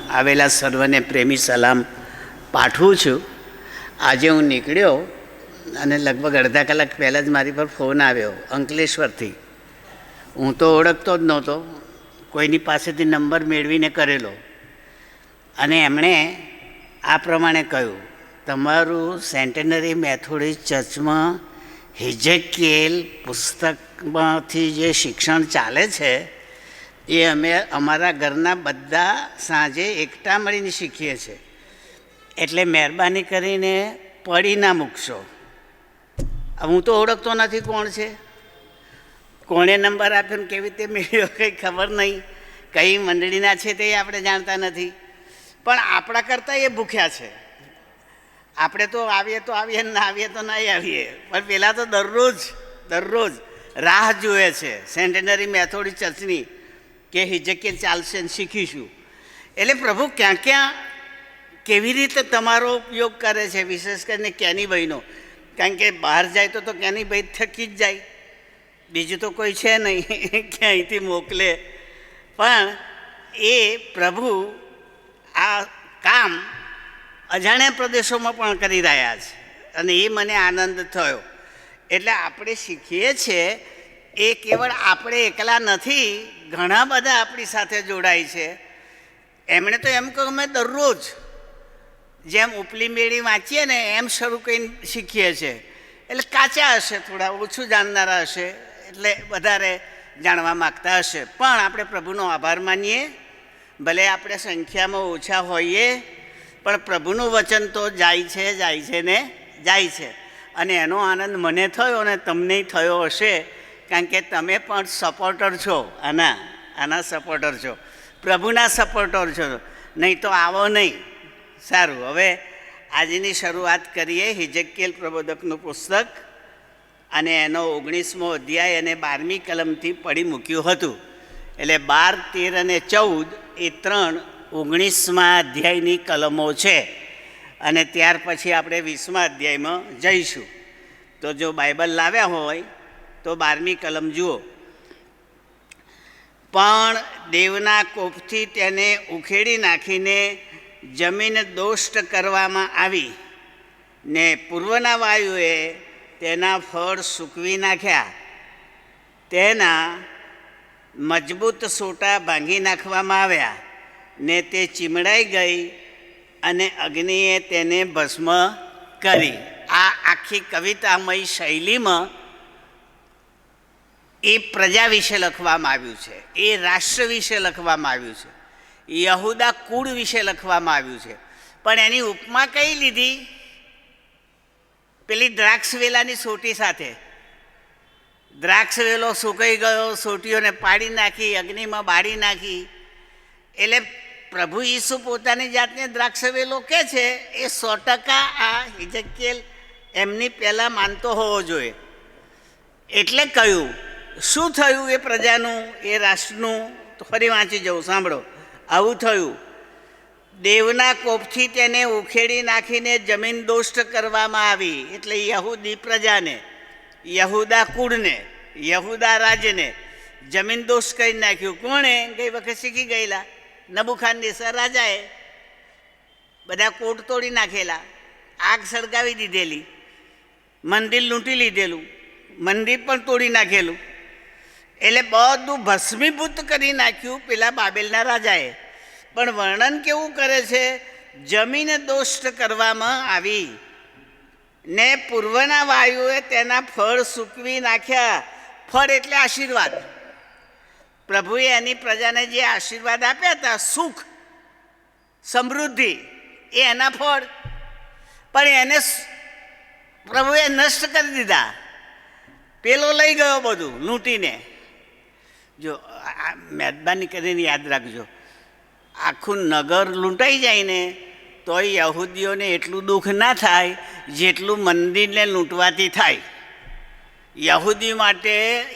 આવેલા સર્વને પ્રેમી સલામ પાઠવું છું. આજે હું નીકળ્યો અને લગભગ અડધા કલાક પહેલાં જ મારી પર ફોન આવ્યો અંકલેશ્વરથી. હું તો ઓળખતો જ નહોતો, કોઈની પાસેથી નંબર મેળવીને કરેલો. અને એમણે આ પ્રમાણે કહ્યું, તમારું સેન્ટેનરી મેથોડિસ્ટ ચર્ચમાં હિઝકિયેલ પુસ્તકમાંથી જે શિક્ષણ ચાલે છે એ અમે અમારા ઘરના બધા સાંજે એકઠા મળીને શીખીએ છીએ, એટલે મહેરબાની કરીને પડી ના મૂકશો. હું તો ઓળખતો નથી કોણ છે, કોણે નંબર આપ્યો ને કેવી રીતે મેળવ્યો કંઈ ખબર નહીં, કઈ મંડળીના છે તે આપણે જાણતા નથી. પણ આપણા કરતાં એ ભૂખ્યા છે. આપણે તો આવીએ ના આવીએ તો નહીં આવીએ, પણ પહેલાં તો દરરોજ રાહ જુએ છે સેન્ટેનરી મેથોડિસ્ટ ચર્ચની કે હિઝકિયેલ ચાલશે ને શીખીશું. એટલે પ્રભુ ક્યાં કેવી રીતે તમારો ઉપયોગ કરે છે, વિશેષ કરીને કેનીભાઈનો. કારણ કે બહાર જાય તો કેનીભાઈ થકી જ જાય, બીજું તો કોઈ છે નહીં કે અહીંથી મોકલે. પણ એ પ્રભુ આ કામ અજાણ્યા પ્રદેશોમાં પણ કરી રહ્યા છે અને એ મને આનંદ થયો. એટલે આપણે શીખીએ છીએ એ કેવળ આપણે એકલા નથી, ઘણા બધા આપણી સાથે જોડાય છે. એમણે તો એમ કહ્યું અમે દરરોજ જેમ ઉપલી મેળી વાંચીએ ને એમ શરૂ કરીને શીખીએ છીએ. એટલે કાચા હશે, થોડા ઓછું જાણનારા હશે, એટલે વધારે જાણવા માગતા હશે. પણ આપણે પ્રભુનો આભાર માનીએ, ભલે આપણે સંખ્યામાં ઓછા હોઈએ, પણ પ્રભુનું વચન તો જાય છે. અને એનો આનંદ મને થયો અને તમને થયો હશે, કારણ કે તમે પણ સપોર્ટર છો, આના સપોર્ટર છો, પ્રભુના સપોર્ટર છો. નહીં તો આવો નહીં. સારું, હવે આજની શરૂઆત કરીએ હિઝકિયેલ પ્રબોધકનું પુસ્તક, અને એનો 19મો અધ્યાય અને 12મી કલમથી પડી મૂક્યું હતું. એટલે 12, 13 અને 14 એ 3 19મા અધ્યાયની કલમો છે. અને ત્યાર પછી આપણે 20મા અધ્યાયમાં જઈશું. તો જો બાઇબલ લાવ્યા હોય તો 12મી કલમ જુઓ. પણ દેવના કોપથી તેને ઉખેડી નાખીને જમીન દોષ્ટ કરવામાં આવી, ને પૂર્વના વાયુએ તેના ફળ સૂકવી નાખ્યા. તેના મજબૂત સોટા ભાંગી નાખવામાં આવ્યા, ને તે ચીમડાઈ ગઈ અને અગ્નિએ તેને ભસ્મ કરી. આ આખી કવિતામય શૈલીમાં એ પ્રજા વિશે લખવામાં આવ્યું છે, એ રાષ્ટ્ર વિશે લખવામાં આવ્યું છે, યહૂદા કુળ વિશે લખવામાં આવ્યું છે. પણ એની ઉપમા કઈ લીધી? પેલી દ્રાક્ષ વેલાની સોટી સાથે. દ્રાક્ષ વેલો સુકાઈ ગયો, સોટીઓને પાડી નાખી, અગ્નિમાં બાળી નાખી. એટલે પ્રભુ ઈસુ પોતાની જાતને દ્રાક્ષ વેલો કહે છે, એ 100% આ હિઝકિયેલ એમની પહેલાં માનતો હોવો જોઈએ. એટલે કહ્યું શું થયું એ પ્રજાનું, એ રાષ્ટ્રનું? તો ફરી વાંચી જવું, સાંભળો. આવું થયું, દેવના કોપથી તેને ઉખેડી નાખીને જમીન દોષ્ટ કરવામાં આવી. એટલે યહૂદી પ્રજાને, યહૂદા કુળને, યહૂદા રાજ્યને જમીન દોષ કરી નાખ્યું. કોણે? ગઈ વખત શીખી ગયેલા નબુખાનનેસર રાજાએ. બધા કોટ તોડી નાખેલા, આગ સળગાવી દીધેલી, મંદિર લૂંટી લીધેલું, મંદિર પણ તોડી નાખેલું. એટલે બધું ભસ્મીભૂત કરી નાખ્યું પેલા બાબેલના રાજાએ. પણ વર્ણન કેવું કરે છે? જમીન દોષ્ટ કરવામાં આવી, ને પૂર્વના વાયુએ તેના ફળ સૂકવી નાખ્યા. ફળ એટલે આશીર્વાદ. પ્રભુએ એની પ્રજાને જે આશીર્વાદ આપ્યા હતા, સુખ, સમૃદ્ધિ, એ એના ફળ. પણ એને પ્રભુએ નષ્ટ કરી દીધા. પેલો લઈ ગયો બધું લૂંટીને. જો મહેરબાની કરીને યાદ રાખજો, આખું નગર લૂંટાઈ જાય ને તોય યહૂદીઓને એટલું દુઃખ ના થાય જેટલું મંદિરને લૂંટવાથી થાય. યહૂદી માટે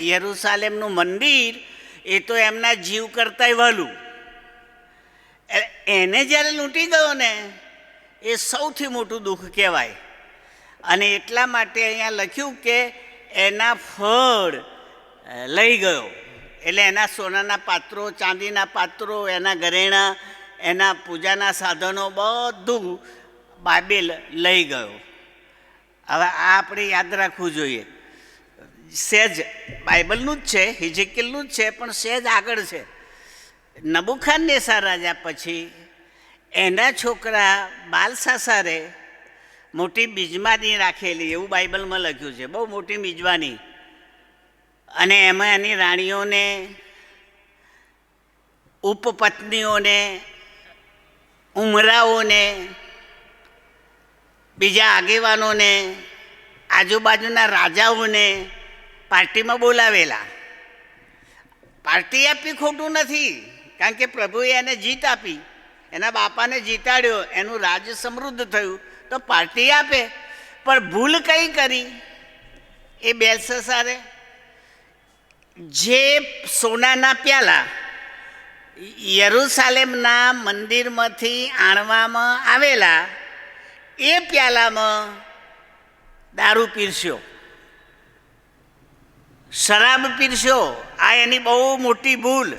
યરૂશાલેમનું મંદિર એ તો એમના જીવ કરતાંય વહેલું. એને જ્યારે લૂંટી ગયો ને એ સૌથી મોટું દુઃખ કહેવાય. અને એટલા માટે અહીંયા લખ્યું કે એના ફળ લઈ ગયો. એટલે એના સોનાના પાત્રો, ચાંદીના પાત્રો, એના ઘરેણાં, એના પૂજાના સાધનો બધું બાબેલ લઈ ગયો. હવે આ આપણે યાદ રાખવું જોઈએ. સહેજ બાઇબલનું જ છે, હિઝકીએલનું જ છે, પણ સહેજ આગળ છે. નબુખાદનેસ્સર રાજા પછી એના છોકરા બાલશાસારે મોટી મિજબાની રાખેલી, એવું બાઇબલમાં લખ્યું છે, બહુ મોટી મિજબાની. અને એમાં એની રાણીઓને, ઉપપત્નીઓને, ઉમરાઓને, બીજા આગેવાનોને, આજુબાજુના રાજાઓને પાર્ટીમાં બોલાવેલા. પાર્ટી આપી ખોટું નથી, કારણ કે પ્રભુએ એને જીત આપી, એના બાપાને જીતાડ્યો, એનું રાજ્ય સમૃદ્ધ થયું, તો પાર્ટી આપે. પણ ભૂલ કઈ કરી એ બેલશાસ્સારે? જે સોનાના પ્યાલા યરૂશાલેમના મંદિરમાંથી આણવામાં આવેલા, એ પ્યાલામાં દારૂ પીરસ્યો, શરાબ પીરસ્યો. આ એની બહુ મોટી ભૂલ.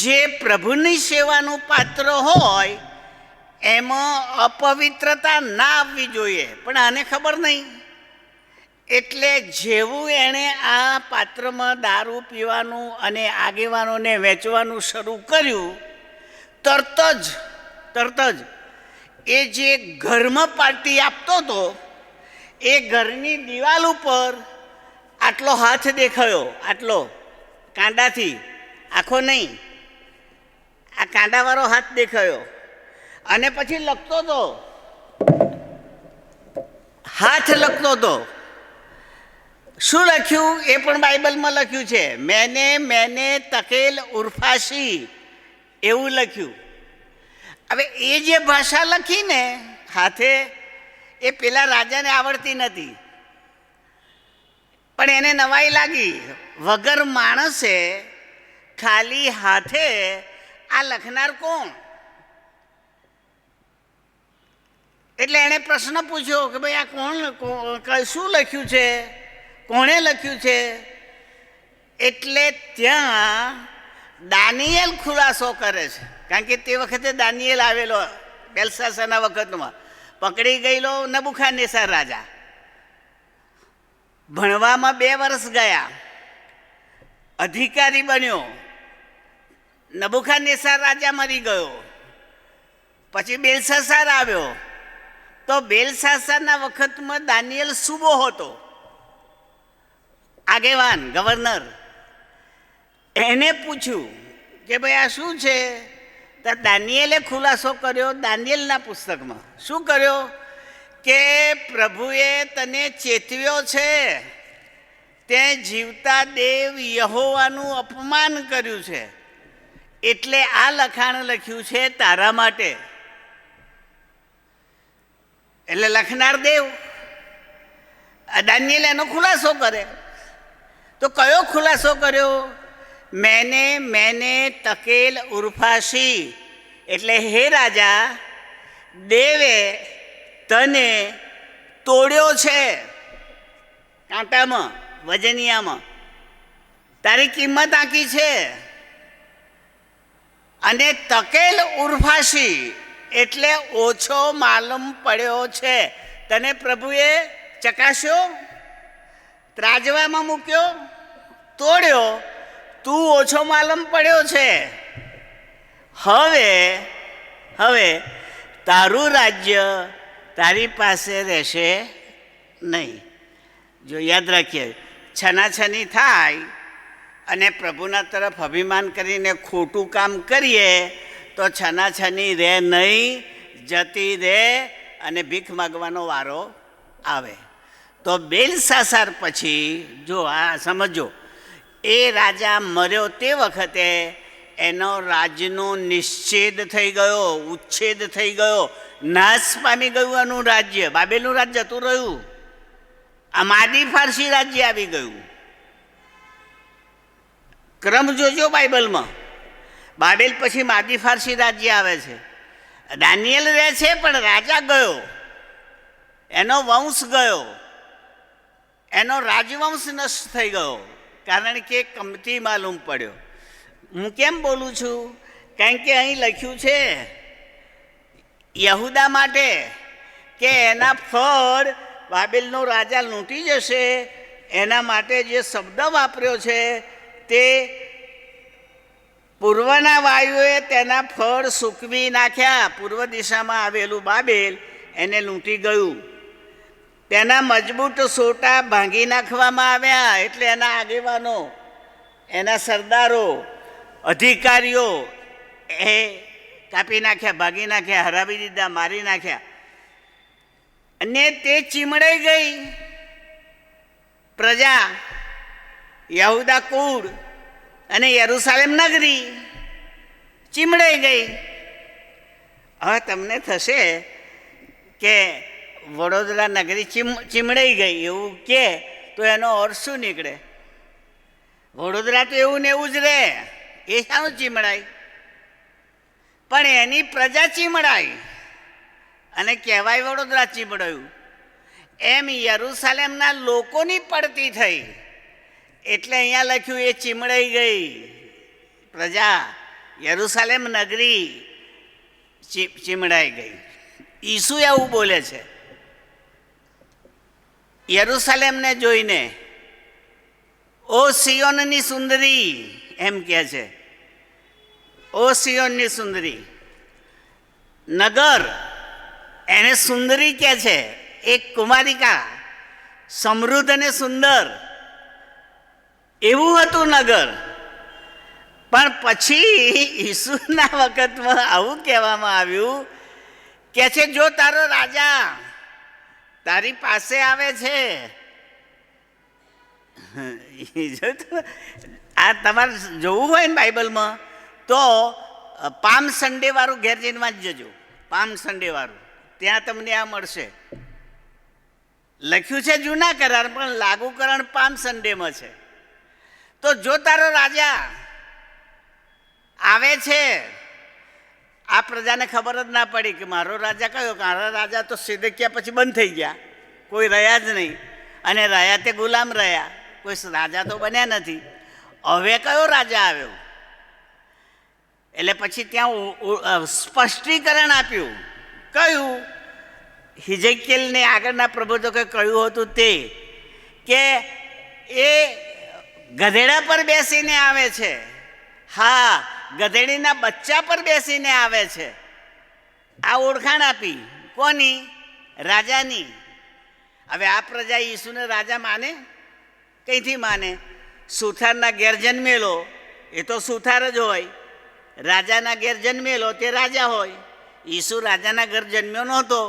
જે પ્રભુની સેવાનું પાત્ર હોય એમાં અપવિત્રતા ના આવવી જોઈએ, પણ આને ખબર નહીં. એટલે જેવું એણે આ પાત્રમાં દારૂ પીવાનું અને આગેવાનોને વેચવાનું શરૂ કર્યું, તરત જ એ જે ઘરમાં પાર્ટી આપતો હતો એ ઘરની દિવાલ ઉપર આટલો હાથ દેખાયો, આટલો કાંડાથી, આખો નહીં, આ કાંડાવાળો હાથ દેખાયો. અને પછી લખતો હતો, હાથ લખતો હતો. શું લખ્યું એ પણ બાઇબલમાં લખ્યું છે, મેને તકેલ ઉર્ફાશી, એવું લખ્યું. હવે એ જે ભાષા લખી ને હાથે, એ પેલા રાજાને આવડતી નથી, પણ એને નવાઈ લાગી. વગર માણસે ખાલી હાથે આ લખનાર કોણ? એટલે એણે પ્રશ્ન પૂછ્યો કે ભાઈ આ કોણ, શું લખ્યું છે, કોણે લખ્યું છે? એટલે ત્યાં દાનિયેલ ખુલાસો કરે છે, કારણ કે તે વખતે દાનિયેલ આવેલો બેલશાસ્સારના વખતમાં, પકડી ગયેલો નબુખાદનેસ્સર રાજા. ભણવામાં 2 વર્ષ ગયા, અધિકારી બન્યો. નબુખાદનેસ્સર રાજા મરી ગયો, પછી બેલશાસ્સાર આવ્યો. તો બેલશાસ્સારના વખતમાં દાનિયેલ સૂબો હતો, આગેવાન, ગવર્નર. એને પૂછ્યું કે ભાઈ આ શું છે? તો દાનિયેલે ખુલાસો કર્યો દાનિયેલના પુસ્તકમાં. શું કર્યો? કે પ્રભુએ તને ચેતવ્યો છે, તે જીવતા દેવ યહોવાનું અપમાન કર્યું છે, એટલે આ લખાણ લખ્યું છે તારા માટે. એટલે લખનાર દેવ, દાનિયેલ એનો ખુલાસો કરે. તો કયો ખુલાસો કર્યો? મેને તકેલ ઉર્ફાશી, એટલે હે રાજા, દેવે તને તોડ્યો છે કાંટામાં, વજનિયામાં, તારી કિંમત આંકી છે. અને તકેલ ઉર્ફાશી એટલે ઓછો માલમ પડ્યો છે, તને પ્રભુએ ચકાસ્યો, ત્રાજવામાં મૂક્યો, તોડ્યો, તું ઓછો માલમ પડ્યો છે. હવે તારું રાજ્ય તારી પાસે રહેશે નહીં. જો યાદ રાખીએ, છનાછની થાય અને પ્રભુના તરફ અભિમાન કરીને ખોટું કામ કરીએ તો છનાછની રહે નહીં, જતી રહે અને ભીખ માગવાનો વારો આવે. તો બેલશાસ્સાર પછી જો આ સમજો, એ રાજા મર્યો તે વખતે એનો રાજનો નિશ્ચેદ થઈ ગયો, ઉચ્છેદ થઈ ગયો, નાશ પામી ગયું એનું રાજ્ય. બાબેલનું રાજ્ય જતું રહ્યું, આ માદી ફારસી રાજ્ય આવી ગયું. ક્રમ જોજો બાઇબલમાં, બાબેલ પછી માદી ફારસી રાજ્ય આવે છે. દાનિયેલ રહે છે પણ રાજા ગયો, એનો વંશ ગયો, એનો રાજવંશ નષ્ટ થઈ ગયો, કારણ કે કમતી માલુમ પડ્યો. હું કેમ બોલું છું? કારણ કે અહીં લખ્યું છે યહૂદા માટે કે એના ફળ બાબેલનો રાજા લૂંટી જશે એના માટે જે શબ્દ વાપર્યો છે તે પૂર્વના વાયુએ તેના ફળ સૂકવી નાખ્યા. પૂર્વ દિશામાં આવેલું બાબેલ એને લૂંટી ગયું. તેના મજબૂત સોટા ભાંગી નાખવામાં આવ્યા, એટલે એના આગેવાનો, એના સરદારો, અધિકારીઓ એ કાપી નાખ્યા, ભાગી નાખ્યા, હરાવી દીધા, મારી નાખ્યા. અને તે ચીમડાઈ ગઈ પ્રજા, યહૂદા કુળ અને યરૂશાલેમ નગરી ચીમડાઈ ગઈ. હવે તમને થશે કે વડોદરા નગરી ચીમડાઈ ગઈ એવું કે તો એનો અર્થ શું નીકળે? વડોદરા તો એવું ને એવું જ રહે, એ શાનું ચીમડાય? પણ એની પ્રજા ચીમડાઈ અને કહેવાય વડોદરા ચીમડાયું. એમ યરૂશાલેમના લોકોની પડતી થઈ, એટલે અહીંયા લખ્યું એ ચીમડાઈ ગઈ પ્રજા, યરૂશાલેમ નગરી ચીમડાઈ ગઈ. ઈસુ એવું બોલે છે યરૂશાલેમને જોઈને, ઓ સિયોનની સુંદરી એમ કહે છે. ઓ સિયોનની સુંદરી, નગર એને સુંદરી કહે છે, એક કુમારિકા, સમૃદ્ધ અને સુંદર એવું હતું નગર. પણ પછી ઈસુના વખતમાં આવું કહેવામાં આવ્યું કે છે જો તારો રાજા તારી પાસે આવે છે, આ તમારે જોવું હોય ને બાઇબલમાં તો પામ સન્ડે વાળું ઘેર જઈને વાંચી જજો. પામ સન્ડે વાળું ત્યાં તમને આ મળશે. લખ્યું છે જૂના કરાર પણ લાગુકરણ પામ સન્ડેમાં છે. તો જો તારો રાજા આવે છે, આ પ્રજાને ખબર જ ના પડી કે મારો રાજા કયો. મારા રાજા તો સિદકિયા પછી બંધ થઈ ગયા, કોઈ રહ્યા જ નહીં, અને રહ્યા તે ગુલામ રહ્યા, કોઈ રાજા તો બન્યા નથી. હવે કયો રાજા આવ્યો? એટલે પછી ત્યાં સ્પષ્ટીકરણ આપ્યું. કયું? હિજકીએલને આગળના પ્રબોધકોએ કહ્યું હતું તે કે એ ગધેડા પર બેસીને આવે છે. હા, ગધેડીના બચ્ચા પર બેસીને આવે છે. આ ઓળખાણ આપી કોની? રાજાની. હવે આ પ્રજા ઈસુને રાજા માને? કઈથી માને? સુથારના ઘેર જન્મેલો એ તો સુથાર જ હોય, રાજાના ઘેર જન્મેલો તે રાજા હોય. ઈસુ રાજાના ઘર જન્મ્યો નહોતો,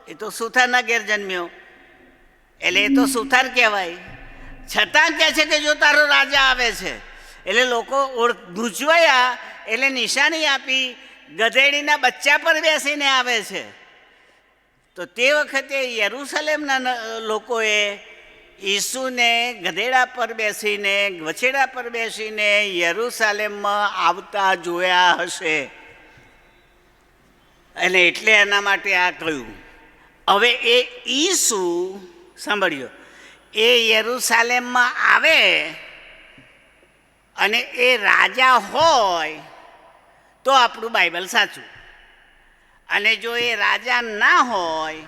એ તો સુથારના ઘેર જન્મ્યો, એટલે એ તો સુથાર કહેવાય. છતાં કહે છે કે જો તારો રાજા આવે છે, એટલે લોકો ગૂંચવાયા, એટલે નિશાની આપી ગધેડીના બચ્ચા પર બેસીને આવે છે. તો તે વખતે યરૂશાલેમના લોકોએ ઈસુને ગધેડા પર બેસીને, વછેડા પર બેસીને યરૂશાલેમમાં આવતા જોયા હશે, અને એટલે એના માટે આ કહ્યું. હવે એ ઈસુ સાંભળ્યો, એ યરૂશાલેમમાં આવે અને એ રાજા હોય તો આપણું બાઇબલ સાચું, અને જો એ રાજા ના હોય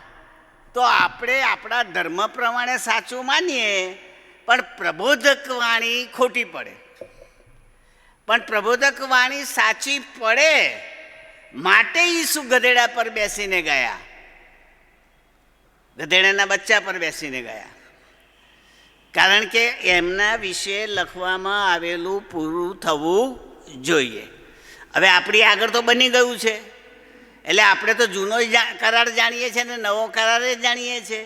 તો આપણે આપણા ધર્મ પ્રમાણે સાચું માનીએ, પણ પ્રબોધક વાણી ખોટી પડે. પણ પ્રબોધક વાણી સાચી પડે માટે ઈસુ ગધેડા પર બેસીને ગયા, ગધેડાના બચ્ચા પર બેસીને ગયા. કારણ કે એમના વિશે લખવામાં આવેલું પૂરું થવું જોઈએ. હવે આપણી આગળ તો બની ગયું છે, એટલે આપણે તો જૂનો કરાર જાણીએ છીએ ને નવો કરાર જાણીએ છીએ,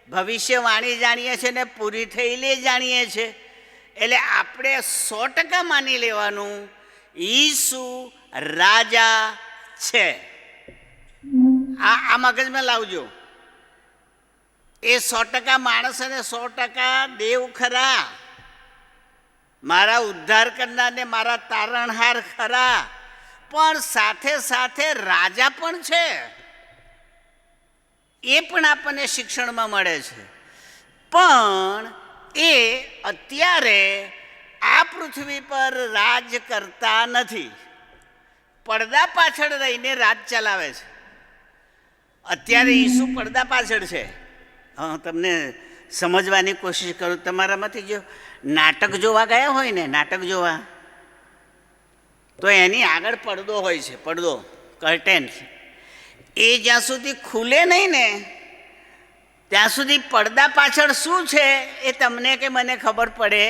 ભવિષ્યવાણી જાણીએ છીએ ને પૂરી થયેલી જાણીએ છીએ. એટલે આપણે 100% માની લેવાનું ઈસુ રાજા છે. આ મગજમાં લાવજો. એ 100% માણસ અને 100% દેવ ખરા, મારા ઉદ્ધાર કરનારને મારા તારણહાર ખરા, પણ સાથે સાથે રાજા પણ છે. એ પણ આપણને શિક્ષણમાં મળે છે. પણ એ અત્યારે આ પૃથ્વી પર રાજ કરતા નથી, પડદા પાછળ રહીને રાજ ચલાવે છે. અત્યારે ઈસુ પડદા પાછળ છે. હા, તમને સમજવાની કોશિશ કરું. તમારામાંથી જો નાટક જોવા ગયા હોય ને, નાટક જોવા, તો એની આગળ પડદો હોય છે, પડદો, કર્ટેન. એ જ્યાં સુધી ખુલે નહીં ને ત્યાં સુધી પડદા પાછળ શું છે એ તમને કે મને ખબર પડે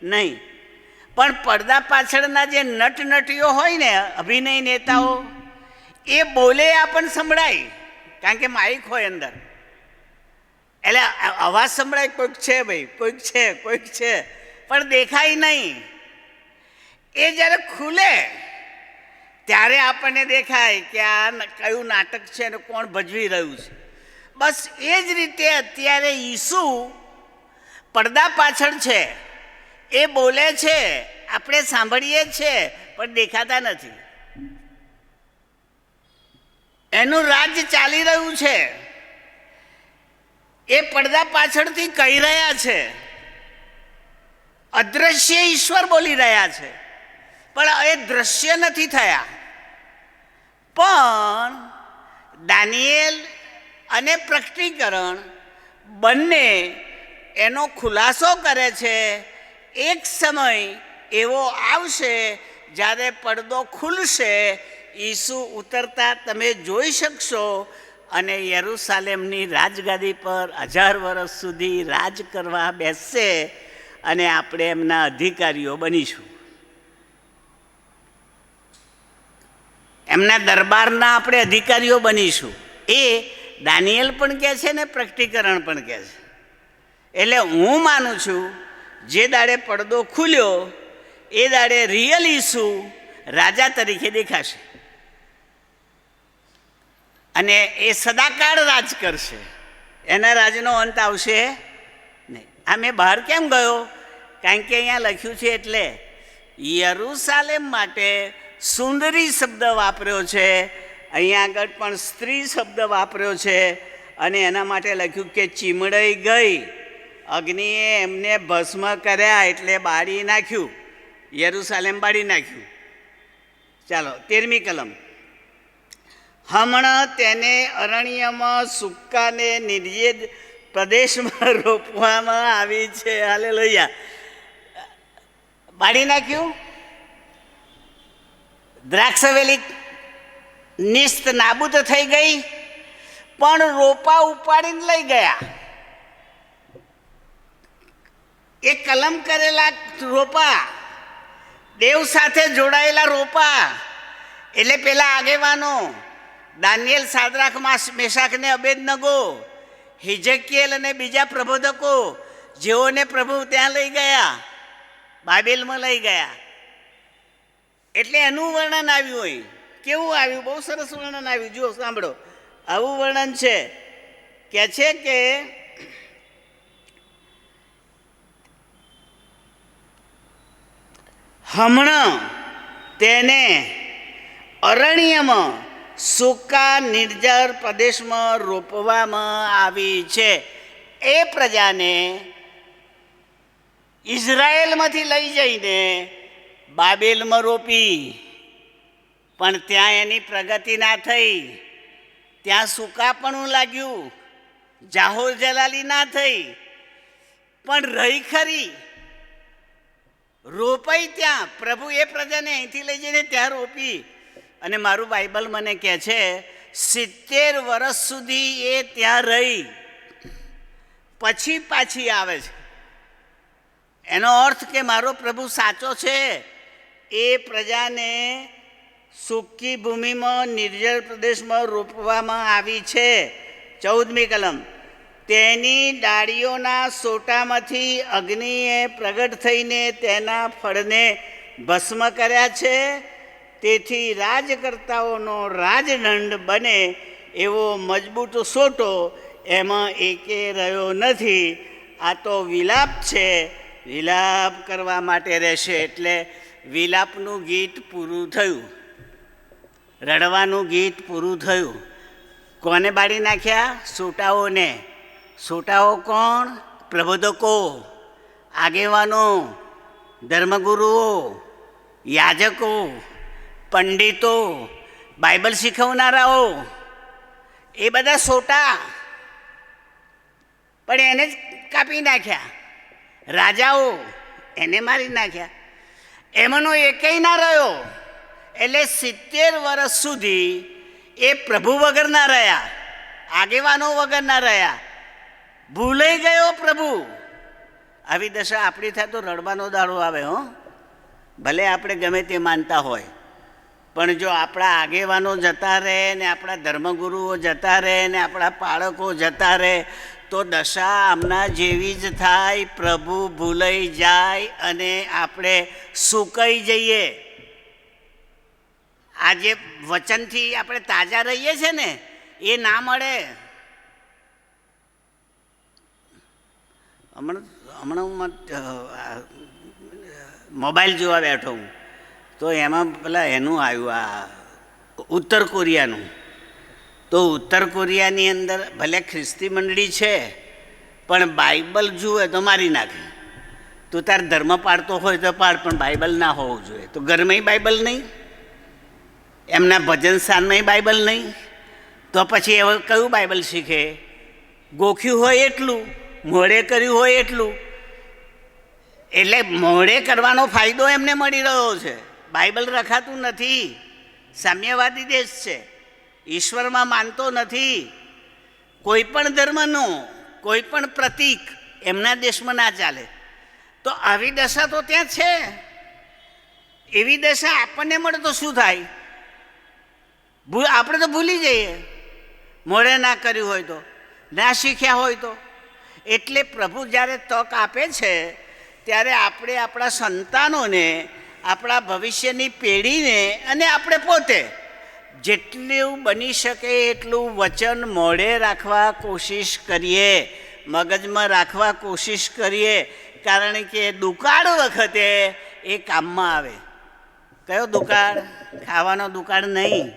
નહીં. પણ પડદા પાછળના જે નટનટીઓ હોય ને, અભિનય નેતાઓ, એ બોલે આપણને સંભળાય, કારણ કે માઇક હોય અંદર, એટલે અવાજ સંભળાય, કોઈક છે ભાઈ, કોઈક છે, કોઈક છે, પણ દેખાય નહીં. એ જ્યારે ખુલે ત્યારે આપણને દેખાય કે આ કયું નાટક છે અને કોણ ભજવી રહ્યું છે. બસ એ જ રીતે અત્યારે ઈસુ પડદા પાછળ છે, એ બોલે છે, આપણે સાંભળીએ છીએ, પણ દેખાતા નથી. એનું રાજ્ય ચાલી રહ્યું છે, એ પડદા પાછળથી કહી રહ્યા છે. અદ્રશ્ય ઈશ્વર બોલી રહ્યા છે, પણ એ દ્રશ્ય નથી થયા. પણ દાનિયેલ અને પ્રકટીકરણ બંને એનો ખુલાસો કરે છે. એક સમય એવો આવશે જ્યારે પડદો ખુલશે, ઈસુ ઉતરતા તમે જોઈ શકશો, અને યરૂશાલેમની રાજગાદી પર 1000 વર્ષ સુધી રાજ કરવા બેસશે, અને આપણે એમના અધિકારીઓ બનીશું. એમના દરબારના આપણે અધિકારીઓ બનીશું. એ દાનિયેલ પણ કહે છે ને પ્રકટીકરણ પણ કહે છે. એટલે હું માનું છું જે દાડે પડદો ખુલ્યો એ દાડે રિયલ ઈસુ રાજા તરીકે દેખાશે, અને એ સદાકાળ રાજ કરશે. એના રાજનો અંત આવશે નહીં. આ મેં બહાર કેમ ગયો? કારણ કે અહીંયા લખ્યું છે, એટલે યરૂશાલેમ માટે સુંદરી શબ્દ વાપર્યો છે, અહીંયા આગળ પણ સ્ત્રી શબ્દ વાપર્યો છે, અને એના માટે લખ્યું કે ચીમડાઈ ગઈ, અગ્નિએ એમને ભસ્મ કર્યા, એટલે બાળી નાખ્યું, યરૂશાલેમ બાળી નાખ્યું. ચાલો 13મી કલમ. હમણાં તેને અરણ્યમાં સૂકાને નિર્જેદ પ્રદેશમાં રોપવામાં આવી છે. હાલેલુયા. બાળી નાખ્યું. દ્રાક્ષવેલી નિસ્ત નાબૂદ થઈ ગઈ, પણ રોપા ઉપાડીને લઈ ગયા. એ કલમ કરેલા રોપા, દેવ સાથે જોડાયેલા રોપા, એટલે પેલા આગેવાનો દાનિયેલ, સાદ્રાક, મેશાક ને અબેદનગો, હિજકીએલ અને બીજા પ્રબોધકો, જેઓને પ્રભુ ત્યાં લઈ ગયા, બાબેલમાં લઈ ગયા. એટલે એનું વર્ણન આવ્યું હોય. કેવું આવ્યું? બહુ સરસ વર્ણન આવ્યું. જુઓ, સાંભળો. આવું વર્ણન છે કે હમણાં તેને અરણ્યમાં સૂકા નિર્જર પ્રદેશમાં રોપવામાં આવી છે. એ પ્રજાને ઇઝરાયેલમાંથી લઈ જઈને બાબેલમાં રોપી, પણ ત્યાં એની પ્રગતિ ના થઈ, ત્યાં સૂકાપણું લાગ્યું, જાહોર જલાલી ના થઈ, પણ રહી ખરી, રોપાઈ ત્યાં. પ્રભુ એ પ્રજાને અહીંથી લઈ જઈને ત્યાં રોપી. અને મારું બાઇબલ મને કહે છે 70 વર્ષ સુધી એ ત્યાં રહી, પછી પાછી આવે છે. એનો અર્થ કે મારો પ્રભુ સાચો છે. એ પ્રજાને સૂકી ભૂમિમાં, નિર્જળ પ્રદેશમાં રોપવામાં આવી છે. 14મી કલમ. તેની ડાળીઓના સોટામાંથી અગ્નિએ પ્રગટ થઈને તેના ફળને ભસ્મ કર્યા છે. તેથી રાજકર્તાઓનો રાજદંડ બને એવો મજબૂત સોટો એમાં એકે રહ્યો નથી. આ તો વિલાપ છે, વિલાપ કરવા માટે રહેશે. એટલે વિલાપનું ગીત પૂરું થયું, રડવાનું ગીત પૂરું થયું. કોને બાળી નાખ્યા? સોટાઓને. સોટાઓ કોણ? પ્રબોધકો, આગેવાનો, ધર્મગુરુઓ, યાજકો, પંડિતો, બાઇબલ શીખવનારાઓ, એ બધા સોટા, પણ એને જ કાપી નાખ્યા. રાજાઓ એને મારી નાખ્યા, એમાંનો એકેય ના રહ્યો. એટલે 70 વર્ષ સુધી એ પ્રભુ વગર ના રહ્યા, આગેવાનો વગર ના રહ્યા, ભૂલાઈ ગયો પ્રભુ. આવી દશા આપણી થાય તો રડવાનો દાડો આવે. ભલે આપણે ગમે તે માનતા હોય, પણ જો આપણા આગેવાનો જતા રહે ને આપણા ધર્મગુરુઓ જતા રહે ને આપણા બાળકો જતા રહે તો દશા આમના જેવી જ થાય. પ્રભુ ભૂલાઈ જાય અને આપણે સુકાઈ જઈએ. આ જે વચનથી આપણે તાજા રહીએ છીએ ને એ ના મળે. હમણાં હું મોબાઈલ જોવા બેઠો હું તો એમાં પેલા એનું આવ્યું આ ઉત્તર કોરિયાનું. તો ઉત્તર કોરિયાની અંદર ભલે ખ્રિસ્તી મંડળી છે પણ બાઇબલ જુએ તો મારી નાખે. તું તાર ધર્મ પાડતો હોય તો પાડ, પણ બાઇબલ ના હોવું જોઈએ. તો ઘરમાં બાઇબલ નહીં, એમના ભજન સ્થાનમાં બાઇબલ નહીં, તો પછી હવે કયું બાઇબલ શીખે? ગોખ્યું હોય એટલું, મોડે કર્યું હોય એટલું. એટલે મોડે કરવાનો ફાયદો એમને મળી રહ્યો છે. બાઇબલ રખાતું નથી. સામ્યવાદી દેશ છે, ઈશ્વરમાં માનતો નથી. કોઈ પણ ધર્મનો કોઈ પણ પ્રતીક એમના દેશમાં ના ચાલે. તો આવી દશા તો ત્યાં છે. એવી દશા આપણને મળે તો શું થાય? આપણે તો ભૂલી જઈએ, મોડે ના કર્યું હોય તો, ના શીખ્યા હોય તો. એટલે પ્રભુ જ્યારે તક આપે છે ત્યારે આપણે આપણા સંતાનોને, આપણા ભવિષ્યની પેઢીને અને આપણે પોતે જેટલું બની શકે એટલું વચન મોઢે રાખવા કોશિશ કરીએ, મગજમાં રાખવા કોશિશ કરીએ. કારણ કે દુકાળ વખતે એ કામમાં આવે. કયો દુકાળ? ખાવાનો દુકાળ નહીં,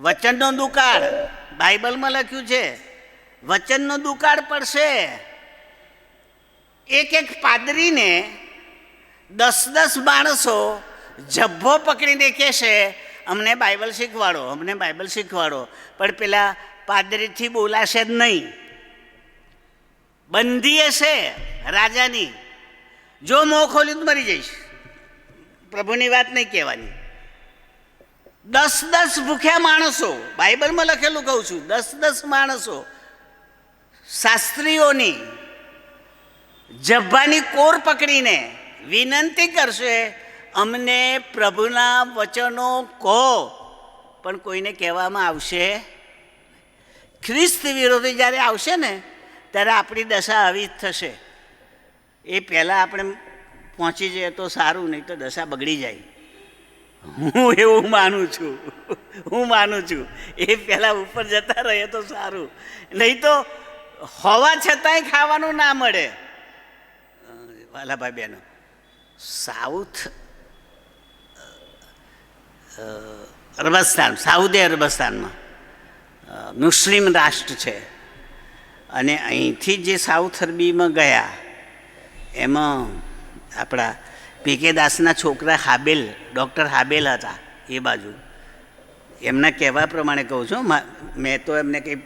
વચનનો દુકાળ. બાઇબલમાં લખ્યું છે વચનનો દુકાળ પડશે. એક પાદરીને 10 માણસો જબ્બો પકડીને કહેશે અમને બાઇબલ શીખવાડો, અમને બાઇબલ શીખવાડો. પણ પેલા પાદરીથી બોલાશે જ નહીં. બંધી હશે રાજાની. જો મોં ખોલ્યું તો મરી જઈશ. પ્રભુની વાત નહીં કહેવાની. 10 ભૂખ્યા માણસો, બાઇબલમાં લખેલું કહું છું, 10 માણસો શાસ્ત્રીઓની જબ્બાની કોર પકડીને વિનંતી કરશે અમને પ્રભુના વચનો કહો. પણ કોઈને કહેવામાં આવશે. ખ્રિસ્ત વિરોધી જ્યારે આવશે ને ત્યારે આપણી દશા આવી જ થશે. એ પહેલાં આપણે પહોંચી જઈએ તો સારું, નહીં તો દશા બગડી જાય. હું એવું માનું છું. એ પહેલાં ઉપર જતા રહીએ તો સારું, નહીં તો હોવા છતાંય ખાવાનું ના મળે. વાલાભાઈ બહેનો, સાઉદી અરબસ્તાનમાં મુસ્લિમ રાષ્ટ્ર છે. અને અહીંથી જે સાઉથ અરબીમાં ગયા એમાં આપણા પીકે દાસના છોકરા હાબેલ, ડૉક્ટર હાબેલ હતા એ બાજુ. એમના કહેવા પ્રમાણે કહું છું, મેં તો એમને કંઈ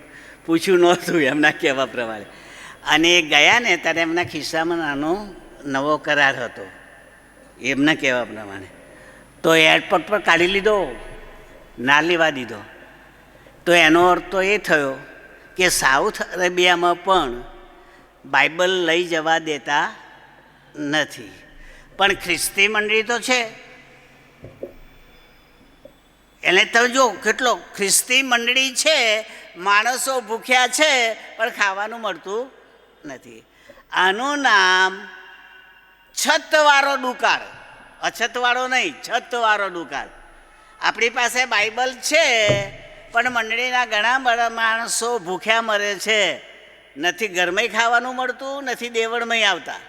પૂછ્યું નહોતું, એમના કહેવા પ્રમાણે. અને એ ગયા ને ત્યારે એમના ખિસ્સામાં નાનો નવો કરાર હતો એમના કહેવા પ્રમાણે. તો એરપોર્ટ પર કાઢી લીધો, ના લેવા દીધો. તો એનો અર્થ તો એ થયો કે સાઉથ અરેબિયામાં પણ બાઇબલ લઈ જવા દેતા નથી. પણ ખ્રિસ્તી મંડળી તો છે. એટલે તમે જો કેટલો ખ્રિસ્તી મંડળી છે, માણસો ભૂખ્યા છે પણ ખાવાનું મળતું નથી. આનું નામ છતવાળો દુકાળ. અછતવાળો નહીં, છતવાળો દુકાળ. આપણી પાસે બાઇબલ છે પણ મંડળીના ઘણા બધા માણસો ભૂખ્યા મરે છે. નથી ઘરમાં ખાવાનું મળતું, નથી દેવળમાં આવતા.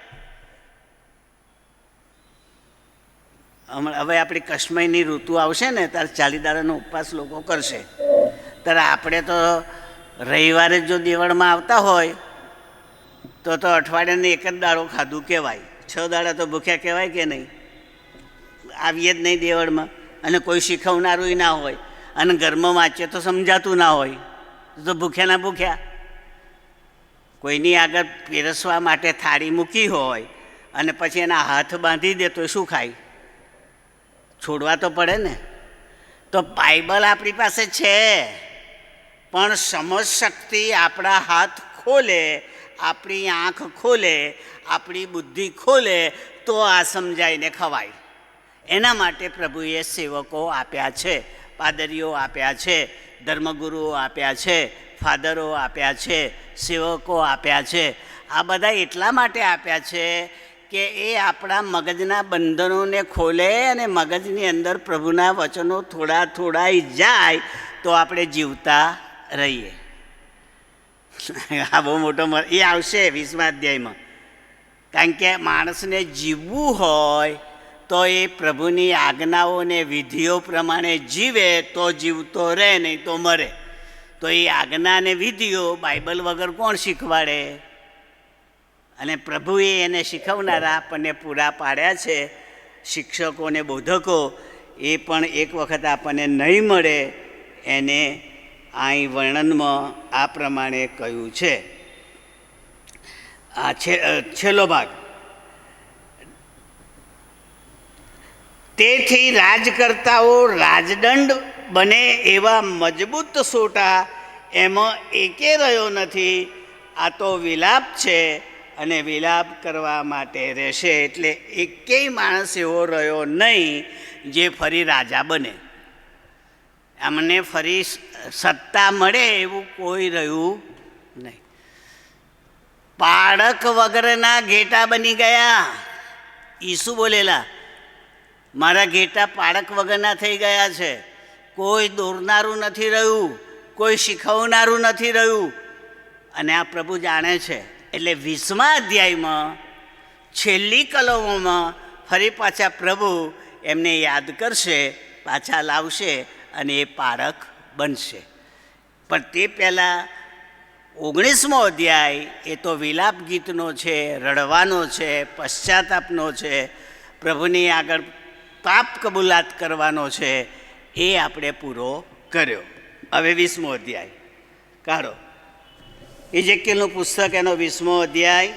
હવે આપણી કશ્મીરની ઋતુ આવશે ને ત્યારે 40 દાડાનો ઉપવાસ લોકો કરશે. ત્યારે આપણે તો રવિવારે જો દેવળમાં આવતા હોય તો અઠવાડિયાને 1 જ દાડો ખાધું કહેવાય. 6 દાડા તો ભૂખ્યા કહેવાય કે નહીં? આવીએ જ નહીં દેવળમાં. અને કોઈ શીખવનારું ના હોય. અને ઘરમાં વાંચીએ તો સમજાતું ના હોય તો ભૂખ્યા ના ભૂખ્યા. કોઈની આગળ પીરસવા માટે થાળી મૂકી હોય અને પછી એના હાથ બાંધી દે તો શું ખાય? છોડવા તો પડે ને. તો બાઇબલ આપણી પાસે છે, પણ સમજ શક્તિ આપણા હાથ ખોલે, આપણી આંખ ખોલે, આપણી બુદ્ધિ ખોલે તો આ સમજાઈને ખવાય. એના માટે પ્રભુએ સેવકો આપ્યા છે, પાદરીઓ આપ્યા છે, ધર્મગુરુઓ આપ્યા છે, ફાધરો આપ્યા છે, સેવકો આપ્યા છે. આ બધા એટલા માટે આપ્યા છે કે એ આપણા મગજના બંધનોને ખોલે અને મગજની અંદર પ્રભુના વચનો થોડા થોડા જાય તો આપણે જીવતા રહીએ. આ બહુ મોટો એ આવશે 20મા અધ્યાયમાં. કારણ કે માણસને જીવવું હોય તો એ પ્રભુની આજ્ઞાઓને વિધિઓ પ્રમાણે જીવે તો જીવતો રહે, નહીં તો મરે. તો એ આજ્ઞા અને વિધિઓ બાઇબલ વગર કોણ શીખવાડે? અને પ્રભુએ એને શીખવનારા આપણને પૂરા પાડ્યા છે, શિક્ષકો અને બોધકો. એ પણ એક વખત આપણને નહીં મળે, એને અહીં વર્ણનમાં આ પ્રમાણે કહ્યું છે. આ છેલ્લો ભાગ. તેથી રાજકર્તાઓ રાજદંડ બને એવા મજબૂત સોટા એમાં એકે રહ્યો નથી. આ તો વિલાપ છે અને વિલાપ કરવા માટે રહેશે. એટલે એકેય માણસ એવો રહ્યો નહીં જે ફરી રાજા બને, અમને ફરી સત્તા મળે એવું કોઈ રહ્યું નહીં. પાડક વગરના ઘેટા બની ગયા. ઈસુ બોલેલા, મારા ઘેટા પાડક વગરના થઈ ગયા છે. કોઈ દોરનારું નથી રહ્યું, કોઈ શીખવનારું નથી રહ્યું, અને આ પ્રભુ જાણે છે. એટલે 20મા અધ્યાયમાં છેલ્લી કલમોમાં ફરી પાછા પ્રભુ એમને યાદ કરશે, પાછા લાવશે અને એ પારક બનશે. પણ તે પહેલાં 19મો અધ્યાય એ તો વિલાપ ગીતનો છે, રડવાનો છે, પશ્ચાતાપનો છે, પ્રભુની આગળ પાપ કબૂલાત કરવાનો છે. એ આપણે પૂરો કર્યો. હવે 20મો અધ્યાય કાઢો. ઇઝેકીએલનું પુસ્તક, એનો 20મો અધ્યાય.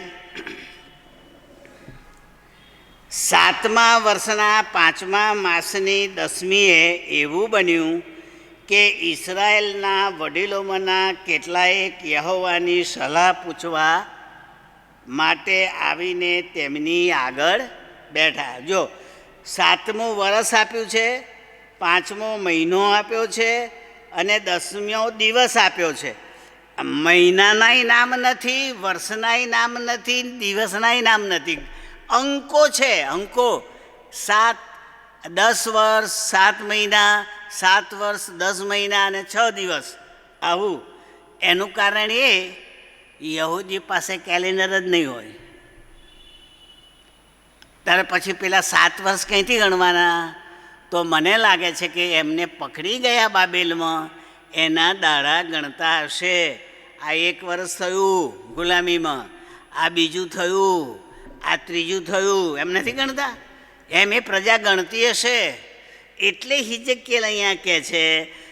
7મા વર્ષના 5મા માસની 10મીએ એવું બન્યું કે ઇસરાયેલના વડીલોમાંના કેટલાયે યહોવાની સલાહ પૂછવા માટે આવીને તેમની આગળ બેઠા. જો 7મું વર્ષ આપ્યું છે, 5મો મહિનો આપ્યો છે અને 10મો દિવસ આપ્યો છે. મહિનાનાય નામ નથી, વર્ષનાય નામ નથી, દિવસનાય નામ નથી. અંકો છે, અંકો. 10 વર્ષ 7 મહિના, 7 વર્ષ 10 મહિના અને 6 દિવસ, આવું. એનું કારણ એ યહૂદી પાસે કેલેન્ડર જ નહીં હોય. ત્યારે પછી પેલા 7 વર્ષ કંઈથી ગણવાના? તો મને લાગે છે કે એમને પકડી ગયા બાબેલમાં, એના દાડા ગણતા હશે. આ 1 વર્ષ થયું ગુલામીમાં, આ બીજું થયું, આ ત્રીજું થયું, એમ નથી ગણતા? એમ એ પ્રજા ગણતી હશે. એટલે હિજકીએલ અહીંયા કહે છે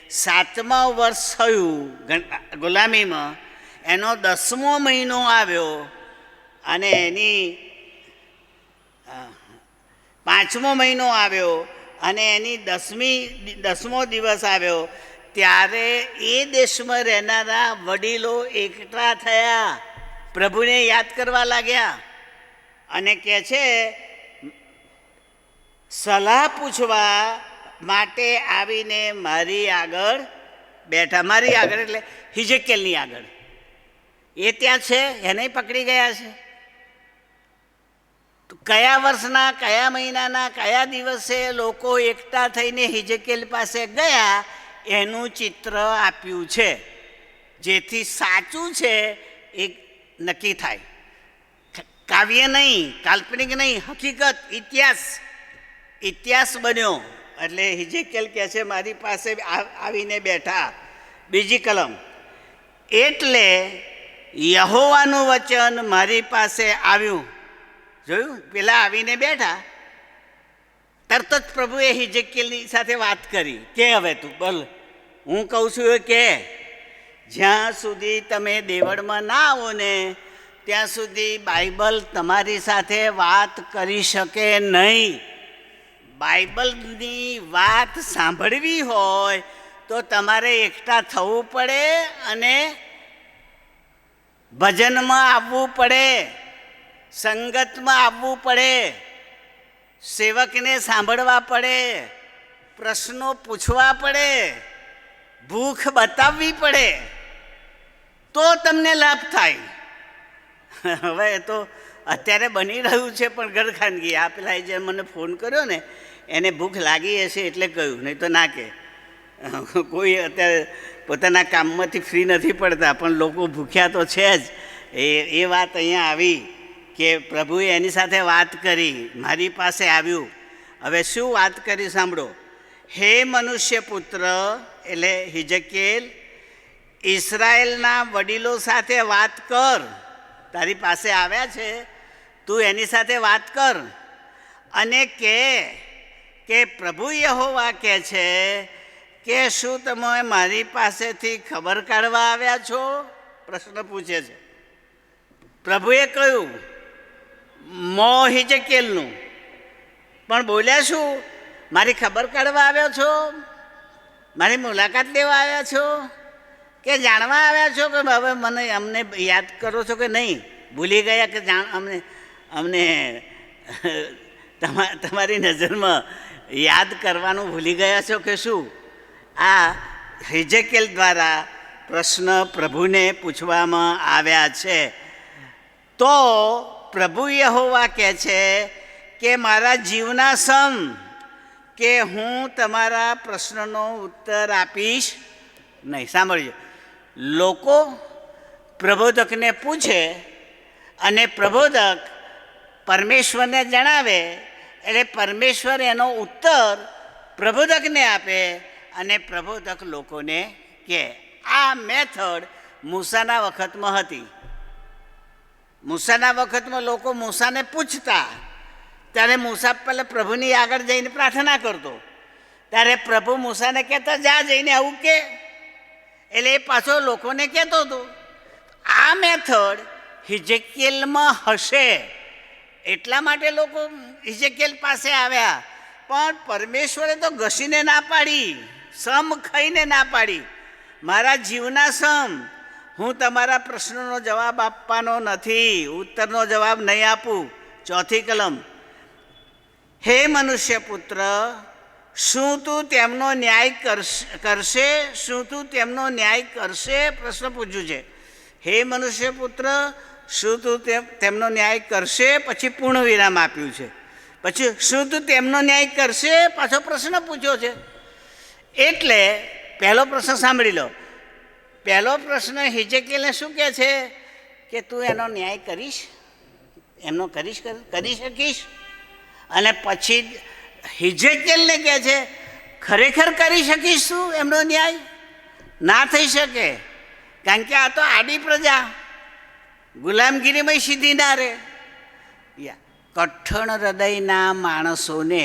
7મા વર્ષ થયું ગુલામીમાં, એનો 10મો મહિનો આવ્યો અને એની 5મો મહિનો આવ્યો અને એની 10મો દિવસ આવ્યો. ત્યારે એ દેશમાં રહેનારા વડીલો એકઠા થયા, પ્રભુને યાદ કરવા લાગ્યા અને કહે છે સલાહ પૂછવા માટે આવીને મારી આગળ બેઠા. મારી આગળ એટલે હિજકીએલની આગળ. એ ત્યાં છે, એને પકડી ગયા છે. તો કયા વર્ષના, કયા મહિનાના, કયા દિવસે લોકો એકઠા થઈને હિજકીએલ પાસે ગયા એનું ચિત્ર આપ્યું છે, જેથી સાચું છે એ નક્કી થાય. કાવ્ય નહીં, કાલ્પનિક નહીં, હકીકત, ઇતિહાસ બન્યો. એટલે હિજકીએલ કહે છે મારી પાસે આવીને બેઠા. બીજી કલમ. એટલે યહોવાનું વચન મારી પાસે આવ્યું. જોયું? પેલા આવીને બેઠા, તરત જ પ્રભુએ હિજકીએલની સાથે વાત કરી કે હવે તું બોલ, હું કહું છું એ કે જ્યાં સુધી તમે દેવળમાં ના આવો ને ત્યાં સુધી બાઇબલ તમારી સાથે વાત કરી શકે નહીં. બાઇબલની વાત સાંભળવી હોય તો તમારે એકઠા થવું પડે અને ભજનમાં આવવું પડે, સંગતમાં આવવું પડે, સેવકને સાંભળવા પડે, પ્રશ્નો પૂછવા પડે, ભૂખ બતાવવી પડે, તો તમને લાભ થાય. હવે એ તો અત્યારે બની રહ્યું છે, પણ ઘરખાનગી. આ પેલા જે મને ફોન કર્યો ને એને ભૂખ લાગી હશે એટલે કહ્યું, નહીં તો ના કે. કોઈ અત્યારે પોતાના કામમાંથી ફ્રી નથી પડતા, પણ લોકો ભૂખ્યા તો છે જ. એ વાત અહીંયા આવી કે પ્રભુએ એની સાથે વાત કરી, મારી પાસે આવ્યું. હવે શું વાત કરી સાંભળો. હે મનુષ્ય પુત્ર, એટલે હિજકેલ, ઇસરાયેલના વડીલો સાથે વાત કર. તારી પાસે આવ્યા છે, તું એની સાથે વાત કર અને કે પ્રભુ યહોવા કહે છે કે શું તમે મારી પાસેથી ખબર કાઢવા આવ્યા છો? પ્રશ્ન પૂછે છે. પ્રભુએ કહ્યું મો હિજકેલનું, પણ બોલ્યા શું? મારી ખબર કાઢવા આવ્યો છો? મારી મુલાકાત લેવા આવ્યા છો કે જાણવા આવ્યા છો કે હવે અમને યાદ કરો છો કે નહીં? ભૂલી ગયા કે અમને તમારી નજરમાં યાદ કરવાનું ભૂલી ગયા છો કે શું? આ હિજકેલ દ્વારા પ્રશ્ન પ્રભુને પૂછવામાં આવ્યા છે. તો પ્રભુ યહોવા કહે છે કે મારા જીવના સમ કે હું તમારા પ્રશ્નનો ઉત્તર આપીશ નહીં. સાંભળજો, લોકો પ્રબોધકને પૂછે અને પ્રબોધક પરમેશ્વરને જણાવે, એટલે પરમેશ્વર એનો ઉત્તર પ્રબોધકને આપે અને પ્રબોધક લોકોને કહે. આ મેથડ મૂસાના વખતમાં હતી. મૂસાના વખતમાં લોકો મૂસાને પૂછતા, ત્યારે મૂસા પહેલાં પ્રભુની આગળ જઈને પ્રાર્થના કરતો, ત્યારે પ્રભુ મૂસાને કહેતા જા જઈને આવું કે, એટલે એ પાછો લોકોને કહેતો હતો. આ મેથડ હિજકેલમાં હશે એટલા માટે લોકો હિજકેલ પાસે આવ્યા, પણ પરમેશ્વરે તો ઘસીને ના પાડી, સમ ખાઈને ના પાડી. મારા જીવના સમ, હું તમારા પ્રશ્નોનો જવાબ આપવાનો નથી, ઉત્તરનો જવાબ નહીં આપું. 4 કલમ. હે મનુષ્ય પુત્ર, શું તું તેમનો ન્યાય કરશે? શું તું તેમનો ન્યાય કરશે? પ્રશ્ન પૂછ્યું છે. હે મનુષ્ય પુત્ર, શું તું તેમનો ન્યાય કરશે? પછી પૂર્ણ વિરામ આપ્યું છે. પછી શું તું તેમનો ન્યાય કરશે? પાછો પ્રશ્ન પૂછ્યો છે. એટલે પહેલો પ્રશ્ન સાંભળી લો. પહેલો પ્રશ્ન હિજકેલને શું કહે છે કે તું એનો ન્યાય કરીશ, એમનો કરી શકીશ? અને પછી હિજકેલને કહે છે ખરેખર કરી શકીશ તું એમનો ન્યાય? ના થઈ શકે, કારણ કે આ તો આડી પ્રજા, ગુલામગીરીમાં સીધી ના રહે. કઠણ હૃદયના માણસોને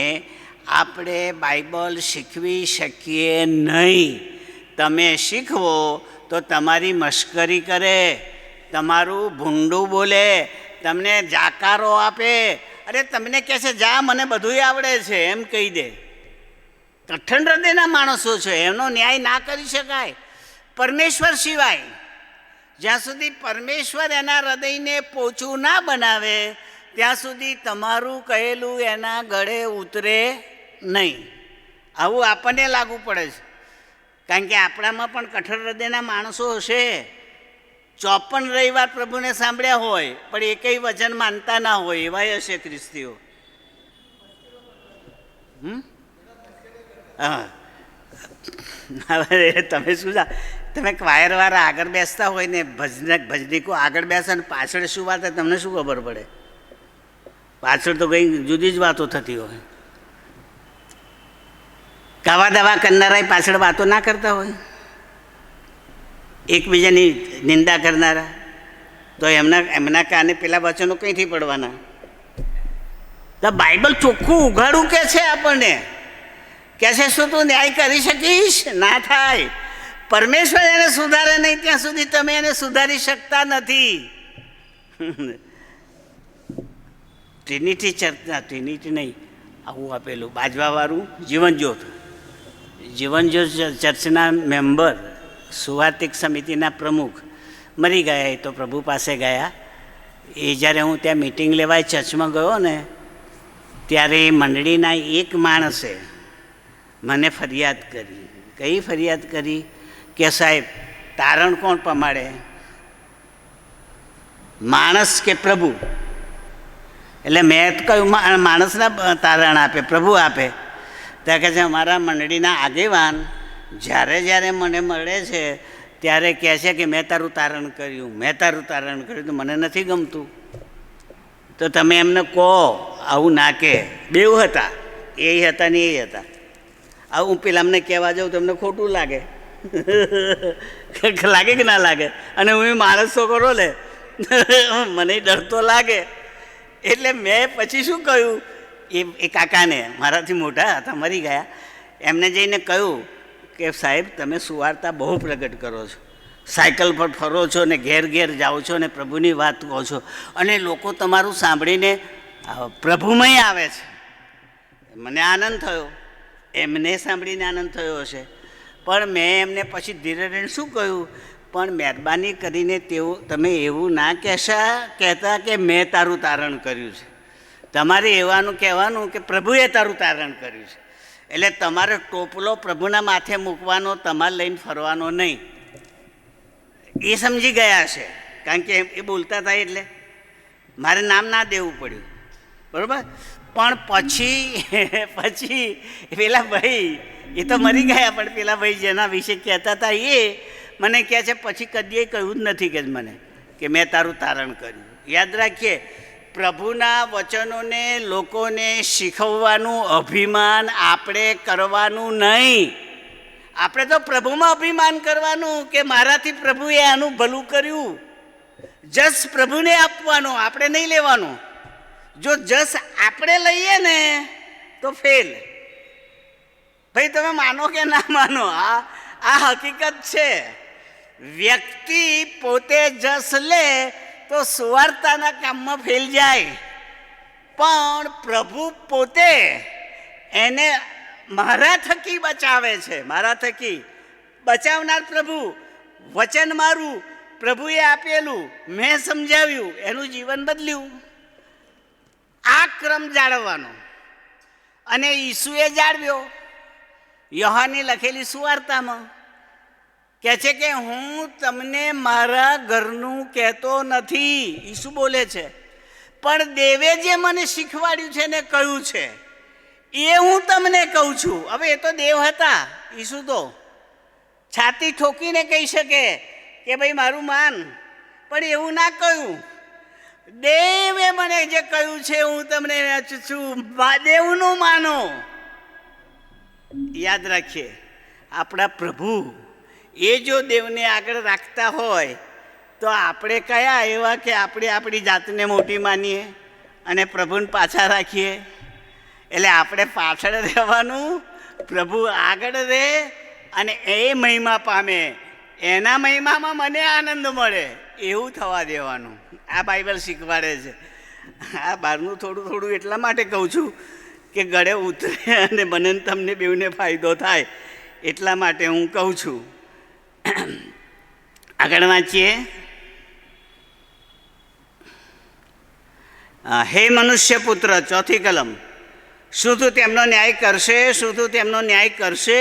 આપણે બાઇબલ શીખવી શકીએ નહીં. તમે શીખવો તો તમારી મશ્કરી કરે, તમારું ભૂંડું બોલે, તમને જાકારો આપે. અરે તમને કહે છે જા મને બધું આવડે છે એમ કહી દે. કઠણ હૃદયના માણસો છે, એમનો ન્યાય ના કરી શકાય પરમેશ્વર સિવાય. જ્યાં સુધી પરમેશ્વર એના હૃદયને પોચું ના બનાવે ત્યાં સુધી તમારું કહેલું એના ગળે ઉતરે નહીં. આવું આપણને લાગુ પડે છે, કારણ કે આપણામાં પણ કઠણ હૃદયના માણસો હશે. 54 રવિવાર પ્રભુને સાંભળ્યા હોય પણ એકેય વચન માનતા ના હોય એવાય હશે ખ્રિસ્તીઓ. હા, હવે તમે શું તમે ક્વાયરવાળા આગળ બેસતા હોય ને ભજનીકો આગળ બેસે ને પાછળ શું વાત હોય તમને શું ખબર પડે? પાછળ તો કંઈ જુદી જ વાતો થતી હોય. કાવા દાવા કરનારા પાછળ વાતો ના કરતા હોય, એકબીજાની નિંદા કરનારા, તો એમના કારણે પેલા વચનો કંઈથી પડવાના? તો બાઇબલ ચોખ્ખું ઉઘાડું કે છે આપણને, કે છે શું તું ન્યાય કરી શકીશ? ના થાય. પરમેશ્વર એને સુધારે નહીં ત્યાં સુધી તમે એને સુધારી શકતા નથી. ટ્રિનિટી ચર્ચના, ટ્રિનિટી નહીં, આવું આપેલું બાજવાવાળું જીવનજ્યોત ચર્ચના મેમ્બર, સુવાર્તિક સમિતિના પ્રમુખ મરી ગયા. એ તો પ્રભુ પાસે ગયા. એ જ્યારે હું ત્યાં મિટિંગ લેવાય ચર્ચમાં ગયો ને, ત્યારે એ મંડળીના એક માણસે મને ફરિયાદ કરી. કઈ ફરિયાદ કરી કે સાહેબ, તારણ કોણ પમાડે, માણસ કે પ્રભુ? એટલે મેં કહ્યું માણસના તારણ આપે, પ્રભુ આપે. ત્યાં કહે છે અમારા મંડળીના આગેવાન જ્યારે મને મળે છે ત્યારે કહે છે કે મેં તારું તારણ કર્યું, મેં તારું તારણ કર્યું. તો મને નથી ગમતું. તો તમે એમને કહો આવું ના કે. બેઉ હતા, એ હતા ને એ હતા. આવું હું પેલા અમને કહેવા જાઉં તમને ખોટું લાગે. લાગે કે ના લાગે? અને હું માણસ છોકરો લે, મને ડર તો લાગે. એટલે મેં પછી શું કહ્યું, એ કાકાને, મારાથી મોટા હતા, મરી ગયા, એમને જઈને કહ્યું કે સાહેબ તમે સુવાર્તા બહુ પ્રગટ કરો છો, સાયકલ પર ફરો છો ને ઘેર ઘેર જાઓ છો ને પ્રભુની વાત કહો છો, અને લોકો તમારું સાંભળીને પ્રભુમય આવે છે. મને આનંદ થયો, એમને સાંભળીને આનંદ થયો હશે. પણ મેં એમને પછી ધીરે ધીરે શું કહ્યું, પણ મહેરબાની કરીને તમે એવું ના કહેતા કે મેં તારું તારણ કર્યું છે. તમારે એવાનું કહેવાનું કે પ્રભુએ તારું તારણ કર્યું છે. એટલે તમારે ટોપલો પ્રભુના માથે મૂકવાનો, તમારે લઈને ફરવાનો નહીં. એ સમજી ગયા છે, કારણ કે એ બોલતા હતા એટલે મારે નામ ના દેવું પડ્યું, બરાબર. પણ પછી પેલા ભાઈ, એ તો મરી ગયા, પણ પેલા ભાઈ જેના વિશે કહેતા હતા એ મને કહે છે પછી કદીએ કહ્યું જ નથી કે મને કે મેં તારું તારણ કર્યું. યાદ રાખીએ, પ્રભુના વચનોને લોકોને શીખવવાનું અભિમાન આપણે કરવાનું નહીં. આપણે તો પ્રભુમાં અભિમાન કરવાનું કે મારાથી પ્રભુએ આનું ભલું કર્યું. જસ પ્રભુને આપવાનો, આપણે નહીં લેવાનો. જો જસ આપણે લઈએ ને તો ફેલ. ભાઈ તમે માનો કે ના માનો, આ હકીકત છે. વ્યક્તિ પોતે જસ લે તો સુવાર્તાના કામમાં ફેલ જાય, પણ પ્રભુ પોતે એને મારા થકી બચાવે છે. મારા થકી બચાવનાર પ્રભુ, વચન મારું પ્રભુએ આપેલું, મેં સમજાવ્યું, એનું જીવન બદલ્યું. આ ક્રમ જાળવવાનો, અને ઈસુએ જાળવ્યો. યોહાનની લખેલી સુવાર્તામાં કહે છે કે હું તમને મારા ઘરનું કહેતો નથી, ઈસુ બોલે છે, પણ દેવે જે મને શીખવાડ્યું છે ને કહ્યું છે એ હું તમને કહું છું. હવે એ તો દેવ હતા, ઈસુ તો છાતી ઠોકીને કહી શકે કે ભાઈ મારું માન, પણ એવું ના કહ્યું. દેવે મને જે કહ્યું છે હું તમને છું, દેવનું માનો. યાદ રાખીએ, આપણા પ્રભુ એ જો દેવને આગળ રાખતા હોય તો આપણે કયા એવા કે આપણે આપણી જાતને મોટી માનીએ અને પ્રભુને પાછા રાખીએ. એટલે આપણે પાછળ રહેવાનું, પ્રભુ આગળ રહે અને એ મહિમા પામે, એના મહિમામાં મને આનંદ મળે એવું થવા દેવાનું. આ બાઇબલ શીખવાડે છે. આ બહારનું થોડું થોડું એટલા માટે કહું છું કે ગળે ઉતરે અને મને તમને બેઉને ફાયદો થાય, એટલા માટે હું કહું છું. આગળ વાંચીએ. હે મનુષ્ય પુત્ર, ચોથી કલમ, શું તું તેમનો ન્યાય કરશે? શું તું તેમનો ન્યાય કરશે?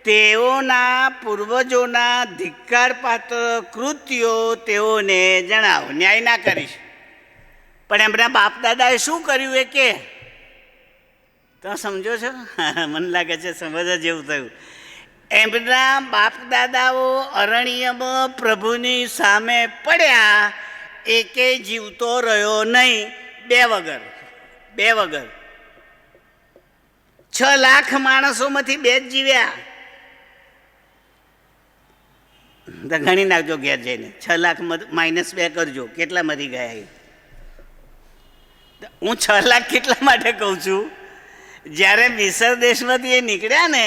તેઓના પૂર્વજોના ધિક્કારપાત્ર કૃત્યો તેઓને જણાવ. ન્યાય ના કરીશ, પણ એમના બાપ દાદાએ શું કર્યું એ કે તો સમજો છો? મને લાગે છે સમજ જેવું થયું. એમના બાપ દાદાઓ અરણ્યમાં પ્રભુની સામે પડ્યા, એકે જીવતો રહ્યો નહીં, બે વગર 6 લાખ માણસોમાંથી 2 જ જીવ્યા. ગણી નાખજો ઘેર જઈને, 6 લાખ -2 કરજો, કેટલા મરી ગયા. હું 6 લાખ કેટલા માટે કહું છું, જ્યારે મિસર દેશમાંથી એ નીકળ્યા ને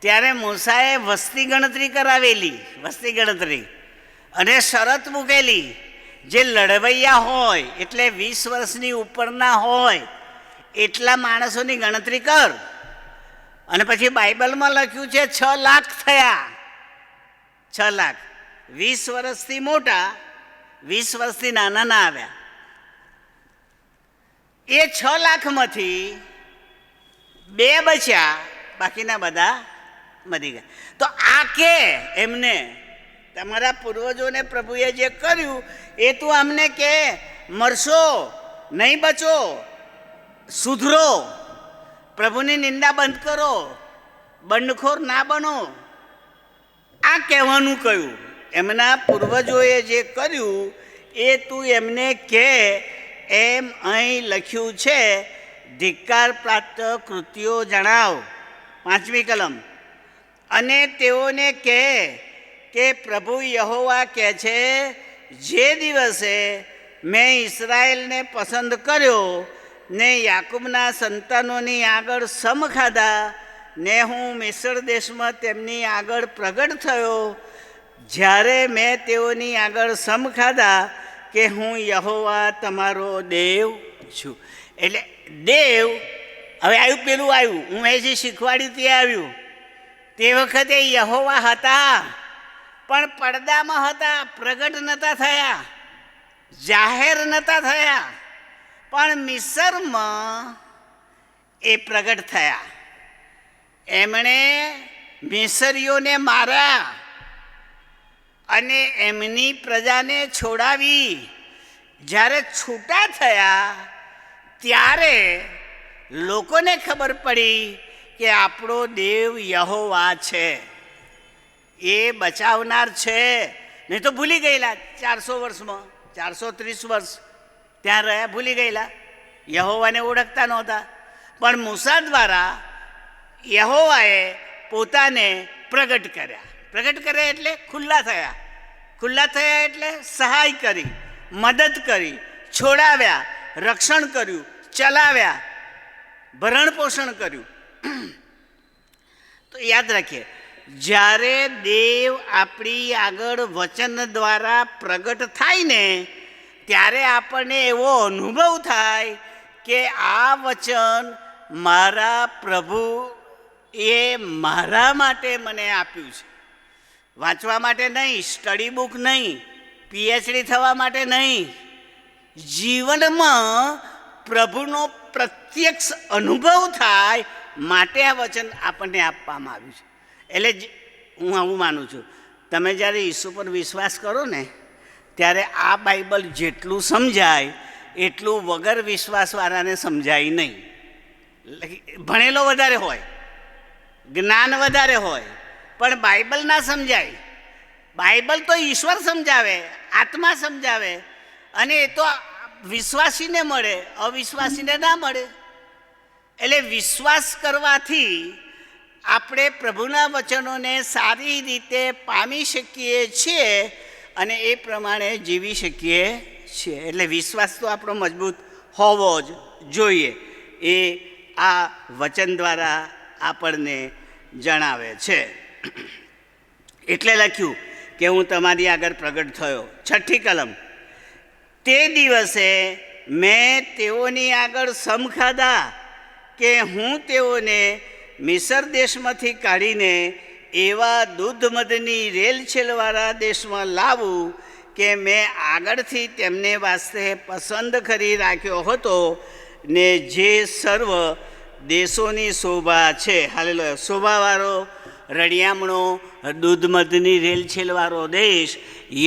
ત્યારે મૂસાએ વસ્તી ગણતરી કરાવેલી, વસ્તી ગણતરી, અને શરત મૂકેલી, જે લડવૈયા હોય એટલે 20 વર્ષની ઉપરના હોય એટલા માણસોની ગણતરી કર. અને પછી બાઇબલમાં લખ્યું છે 6 લાખ થયા. 6 લાખ. 20 વર્ષથી મોટા, 20 વર્ષથી નાના ના આવ્યા. એ 6 લાખમાંથી 2 બચ્યા, બાકીના બધા મરી ગયા. તો આ કે એમને તમારા પૂર્વજોને પ્રભુએ જે કર્યું એ તું અમને કે મરશો નહીં, બચો, સુધરો, પ્રભુની નિંદા બંધ કરો, બંડખોર ના બનો. આ કહેવાનું કહ્યું. એમના પૂર્વજોએ જે કર્યું એ તું એમને કે એમ અહીં લખ્યું છે. ધિક્કાર પ્રાપ્ત કૃત્યો જણાવ. 5મી કલમ. અને તેઓને કહે કે પ્રભુ યહોવા કહે છે, જે દિવસે મેં ઇસરાયેલને પસંદ કર્યો ને યાકૂબના સંતાનોની આગળ સમ ખાધા ને હું મિસ્ર દેશમાં તેમની આગળ પ્રગટ થયો, જ્યારે મેં તેઓની આગળ સમ ખાધા કે હું યહોવા તમારો દેવ છું. એટલે દેવ હવે આવ્યું, પેલું આવ્યું, હું એ જે શીખવાડ્યું તે આવ્યું. તે વખતે યહોવા હતા પણ પડદામાં હતા, પ્રગટ નહોતા થયા, જાહેર નહોતા થયા, પણ મિસરમાં એ પ્રગટ થયા. એમણે મિસરીઓને માર્યા અને એમની પ્રજાને છોડાવી. જ્યારે છૂટા થયા ત્યારે લોકોને ખબર પડી કે આપણો દેવ યહોવા છે, એ બચાવનાર છે. નહીં તો ભૂલી ગયેલા 400 વર્ષમાં, 430 વર્ષ ત્યાં રહ્યા, ભૂલી ગયેલા, યહોવાને ઓળખતા નહોતા. પણ મૂસા દ્વારા યહોવાએ પોતાને પ્રગટ કર્યા. પ્રગટ કર્યા એટલે ખુલ્લા થયા. ખુલ્લા થયા એટલે સહાય કરી, મદદ કરી, છોડાવ્યા, રક્ષણ કર્યું, ચલાવ્યા, ભરણ પોષણ કર્યું. તો યાદ રાખીએ, જ્યારે દેવ આપણી આગળ વચન દ્વારા પ્રગટ થાય ને ત્યારે આપણને એવો અનુભવ થાય કે આ વચન મારા પ્રભુ એ મારા માટે મને આપ્યું છે. વાંચવા માટે નહીં, સ્ટડી બુક નહીં, પીએચડી થવા માટે નહીં, જીવનમાં પ્રભુનો પ્રત્યક્ષ અનુભવ થાય માટે આ વચન આપણને આપવામાં આવ્યું છે. એટલે હું આવું માનું છું, તમે જ્યારે ઈસુ પર વિશ્વાસ કરો ને ત્યારે આ બાઇબલ જેટલું સમજાય એટલું વગર વિશ્વાસવાળાને સમજાય નહીં. ભણેલો વધારે હોય, જ્ઞાન વધારે હોય, પણ બાઇબલ ના સમજાય. બાઇબલ તો ઈશ્વર સમજાવે, આત્મા સમજાવે, અને એ તો વિશ્વાસીને મળે, અવિશ્વાસીને ના મળે. એટલે વિશ્વાસ કરવાથી આપણે પ્રભુના વચનોને સારી રીતે પામી શકીએ છીએ અને એ પ્રમાણે જીવી શકીએ છીએ. એટલે વિશ્વાસ તો આપણો મજબૂત હોવો જ જોઈએ, એ આ વચન દ્વારા આપણને જણાવે છે. એટલે લખ્યું કે હું તમારી આગળ પ્રગટ થયો. 6ઠી કલમ. તે દિવસે મેં તેઓની આગળ સમ ખાધા કે હું તેઓને મિસર દેશમાંથી કાઢીને એવા દૂધ મધની રેલછેલવાળા દેશમાં લાવું કે મેં આગળથી તેમને વાસ્તે પસંદ કરી રાખ્યો હતો ને જે સર્વ દેશોની શોભા છે. હાલેલુયા. શોભાવાળો, રળિયામણો, દૂધ મધની રેલછેલવાળો દેશ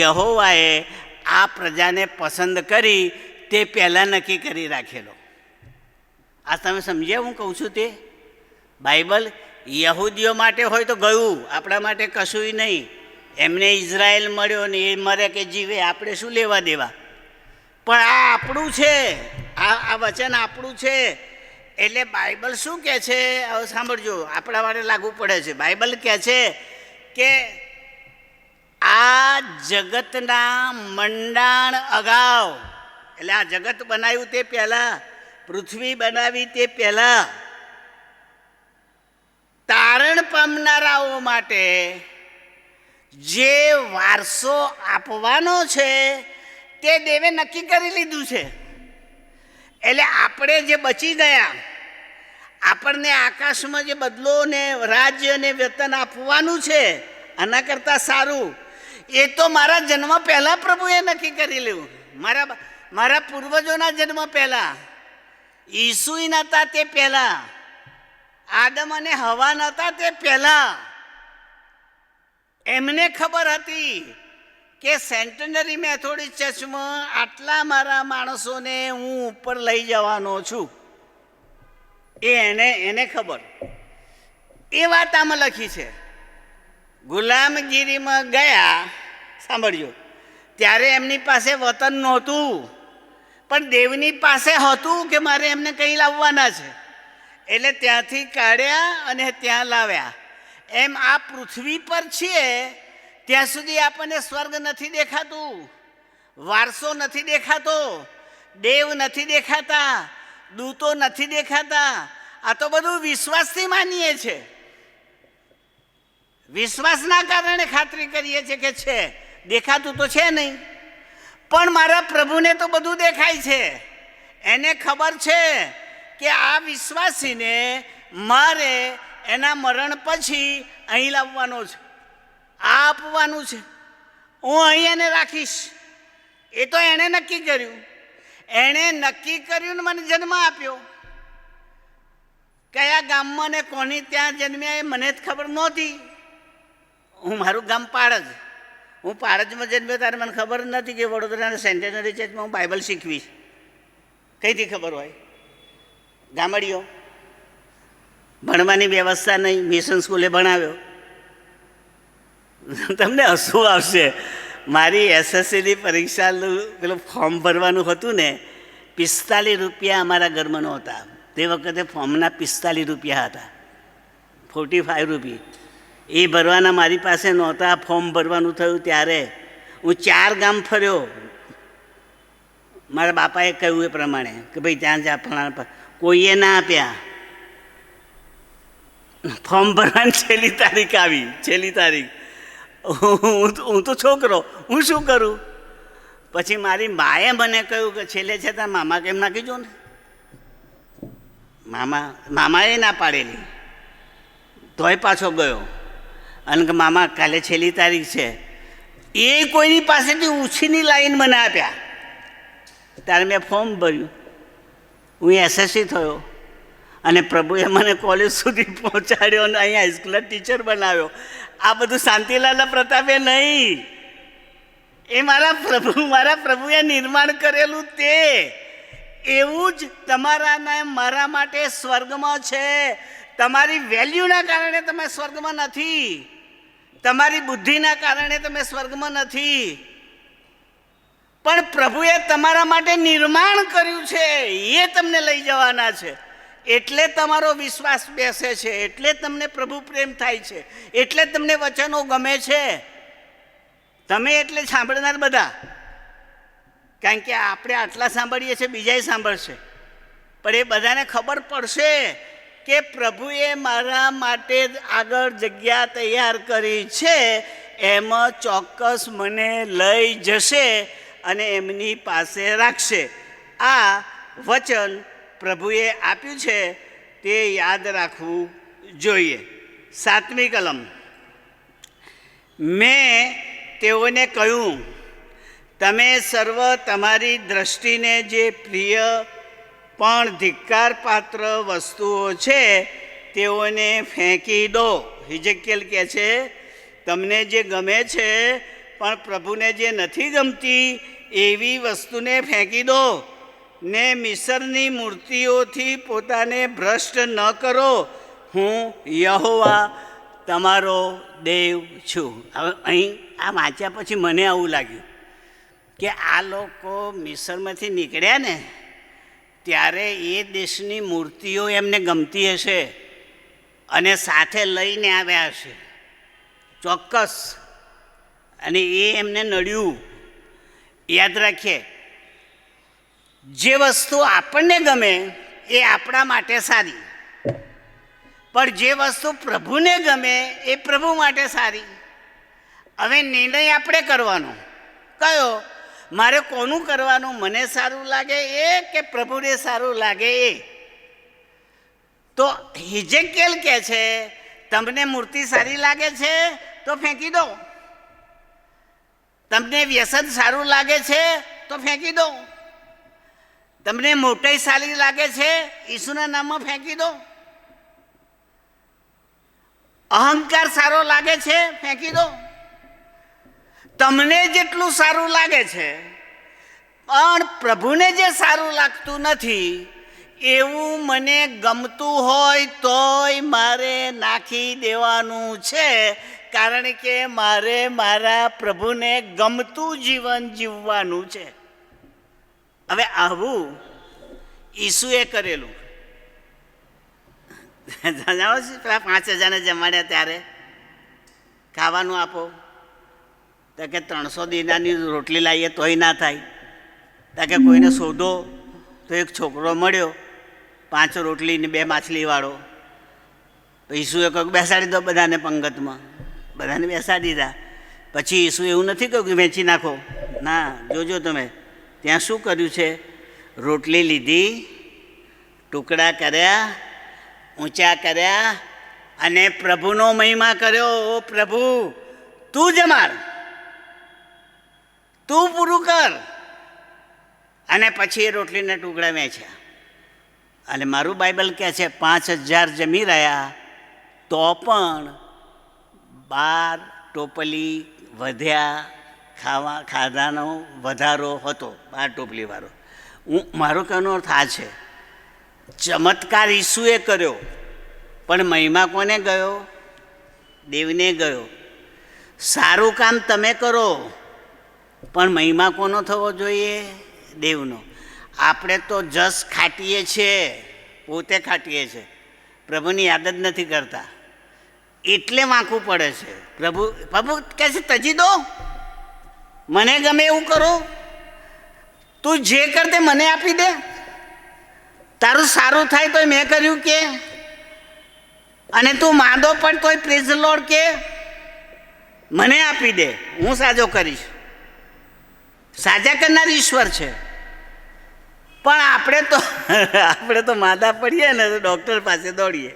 યહોવાએ આ પ્રજાને પસંદ કરી તે પહેલાં નક્કી કરી રાખેલો. આ તમે સમજ્યા હું કહું છું તે? બાઇબલ યહૂદીઓ માટે હોય તો ગયું, આપણા માટે કશુંય નહીં. એમને ઇઝરાયલ મળ્યો ને એ મરે કે જીવે, આપણે શું લેવા દેવા? પણ આ આપણું છે, આ વચન આપણું છે. એટલે બાઇબલ શું કહે છે? હવે સાંભળજો, આપણા માટે લાગુ પડે છે. બાઇબલ કહે છે કે આ જગતના મંડાણ અગાઉ, એટલે આ જગત બનાવ્યું તે પહેલાં, પૃથ્વી બનાવી તે પહેલાં તારણ પામનારાઓ માટે જે વારસો આપવાનો છે તે દેવે નક્કી કરી લીધું છે. એટલે આપણે જે બચી ગયા, આપણને આકાશમાં જે બદલો ને રાજ્ય ને વેતન આપવાનું છે આના કરતાં સારું, એ તો મારા જન્મ પહેલાં પ્રભુએ નક્કી કરી લેવું. મારા પૂર્વજોના જન્મ પહેલાં, ઈસુ નહોતા તે પહેલાં, આદમ અને હવા નહોતા તે પહેલાં એમને ખબર હતી કે સેન્ટેનરી મેથોડિસ્ટ ચર્ચમાં આટલા મારા માણસોને હું ઉપર લઈ જવાનો છું. એને ખબર. એ વાત આમાં લખી છે. ગુલામગીરીમાં ગયા, સાંભળજો, ત્યારે એમની પાસે વતન નહોતું, પણ દેવની પાસે હતું કે મારે એમને કંઈ લાવવાના છે. એટલે ત્યાંથી કાઢ્યા અને ત્યાં લાવ્યા. એમ આ પૃથ્વી પર છીએ ત્યાં સુધી આપણને સ્વર્ગ નથી દેખાતું, વારસો નથી દેખાતો, દેવ નથી દેખાતા, દૂતો નથી દેખાતા. આ તો બધું વિશ્વાસથી માનીએ છીએ, વિશ્વાસના કારણે ખાતરી કરીએ છીએ કે છે. દેખાતું તો છે નહીં, પણ મારા પ્રભુને તો બધું દેખાય છે. એને ખબર છે કે આ વિશ્વાસીને મારે એના મરણ પછી અહીં લાવવાનો છે, આ આપવાનું છે, હું અહીં એને રાખીશ. એ તો એણે નક્કી કર્યું. એણે નક્કી કર્યું ને મને જન્મ આપ્યો. કયા ગામમાં ને કોની ત્યાં જન્મ્યા એ મને જ ખબર નહોતી. મારું ગામ પાળજ, હું પાળજમાં જન્મ્યો ત્યારે મને ખબર નથી કે વડોદરાના સેન્ટેનરી ચર્ચમાં હું બાઇબલ શીખવીશ. કઈથી ખબર હોય? ગામડીઓ, ભણવાની વ્યવસ્થા નહીં, મિશન સ્કૂલે ભણાવ્યો. તમને હસવું આવશે, મારી એસએસસીની પરીક્ષાનું પેલું ફોર્મ ભરવાનું હતું ને, 45 રૂપિયા અમારા ઘરમાં નહોતા. તે વખતે ફોર્મના 45 રૂપિયા હતા, 45 રૂપિયા. એ ભરવાના મારી પાસે નહોતા. ફોર્મ ભરવાનું થયું ત્યારે હું 4 ગામ ફર્યો. મારા બાપાએ કહ્યું એ પ્રમાણે કે ભાઈ ત્યાં જા, ફલાણા. કોઈએ ના આપ્યા. ફોર્મ ભરવાની છેલ્લી તારીખ આવી, છેલ્લી તારીખ. હું તો છોકરો, હું શું કરું? પછી મારી માએ મને કહ્યું કે છેલ્લે છે તાર મામા કેમ નાખીજો ને. મામાએ ના પાડેલી, તોય પાછો ગયો અને કે મામા કાલે છેલ્લી તારીખ છે. એ કોઈની પાસેથી ઉછીની લાઈન મને આપ્યા. ત્યારે મેં ફોર્મ ભર્યું, હું એસએસસી થયો અને પ્રભુએ મને કોલેજ સુધી પહોંચાડ્યો અને અહીંયા હાઈસ્કૂલના ટીચર બનાવ્યો. આ બધું શાંતિલાલના પ્રતાપે નહીં, એ મારા પ્રભુએ નિર્માણ કરેલું તે. એવું જ તમારા મારા માટે સ્વર્ગમાં છે. તમારી વેલ્યુના કારણે તમે સ્વર્ગમાં નથી, તમારી બુદ્ધિના કારણે તમે સ્વર્ગમાં નથી, પણ પ્રભુએ તમારા માટે નિર્માણ કર્યું છે. એ તમને લઈ જવાના છે. એટલે તમારો વિશ્વાસ બેસે છે, એટલે તમને પ્રભુ પ્રેમ થાય છે, એટલે તમને વચનો ગમે છે. તમે એટલે સાંભળનાર બધા, કારણ કે આપણે આટલા સાંભળીએ છીએ, બીજાએ સાંભળશે, પણ એ બધાને ખબર પડશે કે પ્રભુએ મારા માટે આગળ જગ્યા તૈયાર કરી છે. એમાં ચોક્કસ મને લઈ જશે અને એમની પાસે રાખશે. આ વચન પ્રભુએ આપ્યું છે, તે યાદ રાખવું જોઈએ. 7મી કલમ. મેં તેઓને કહ્યું, તમે સર્વ તમારી દ્રષ્ટિને જે પ્રિય પણ ધિક્કાર પાત્ર વસ્તુઓ છે તેઓને ફેંકી દો. હિજકિયેલ કહે છે, તમને જે ગમે છે પણ પ્રભુને જે નથી ગમતી એવી વસ્તુને ફેંકી દો ને મિસરની મૂર્તિઓથી પોતાને ભ્રષ્ટ ન કરો. હું યહોવા તમારો દેવ છું. હવે અહીં આ વાંચ્યા પછી મને આવું લાગ્યું કે આ લોકો મિસરમાંથી નીકળ્યા ને ત્યારે એ દેશની મૂર્તિઓ એમને ગમતી હશે અને સાથે લઈને આવ્યા હશે ચોક્કસ, અને એ એમને નડ્યું. યાદ રાખીએ, જે વસ્તુ આપણને ગમે એ આપણા માટે સારી, પણ જે વસ્તુ પ્રભુને ગમે એ પ્રભુ માટે સારી. હવે નિર્ણય આપણે કરવાનો કયો, મારે કોનું કરવાનું, મને સારું લાગે એ કે પ્રભુને સારું લાગે એ. તો હિજકેલ કહે છે તમને મૂર્તિ સારી લાગે છે તો ફેંકી દો, તમને વ્યસન સારું લાગે છે તો ફેંકી દો, તમને મોટાઈ સારી લાગે છે ઈસુના નામમાં ફેંકી દો, અહંકાર સારો લાગે છે ફેંકી દો. તમને જેટલું સારું લાગે છે પણ પ્રભુને જે સારું લાગતું નથી એવું મને ગમતું હોય તોય મારે નાખી દેવાનું છે, કારણ કે મારે મારા પ્રભુને ગમતું જીવન જીવવાનું છે. હવે આવું ઈસુએ કરેલું. જાણો છો પેલા 5,000ને જમાડ્યા ત્યારે ખાવાનું આપો તો કે 300 દિનારની રોટલી લાવીએ તોય ના થાય, તો કે કોઈને શોધો તો એક છોકરો મળ્યો 5 રોટલી ને 2 માછલીવાળો. તો ઈસુએ કહ્યું બેસાડી દો બધાને પંગતમાં, બધાને બેસાડી દીધા. પછી ઈસુ એવું નથી કહ્યું કે વેચી નાખો, ના, જોજો તમે ત્યાં શું કર્યું છે, રોટલી લીધી, ટુકડા કર્યા, ઊંચા કર્યા અને પ્રભુનો મહિમા કર્યો. ઓ પ્રભુ તું જમાડ, તું પૂરું કર. અને પછી એ રોટલીના ટુકડા વેચ્યા. અને મારું બાઇબલ કહે છે 5,000 જમી રહ્યા તો પણ 12 ટોપલી વધ્યા, ખાધાનો વધારો હતો 12 ટોપલીવાળો. મારો કહેવાનો અર્થ આ છે, ચમત્કાર ઈસુએ કર્યો પણ મહિમા કોને ગયો, દેવને ગયો. સારું કામ તમે કરો પણ મહિમા કોનો થવો જોઈએ, દેવનો. આપણે તો જસ ખાટીએ છીએ, પોતે ખાટીએ છીએ, પ્રભુની યાદ જ નથી કરતા, એટલે વાંકવું પડે છે. પ્રભુ કહે છે તજી દો, મને ગમે એવું કરો, તું જે કર તે મને આપી દે, તારું સારું થાય તોય મેં કર્યું કે, અને તું માંદો પણ તોય પ્રેઝ ધ લોર્ડ કે, મને આપી દે, હું સાજો કરીશ. સાજા કરનાર ઈશ્વર છે. પણ આપણે તો માંદા પડીએ ને તો ડૉક્ટર પાસે દોડીએ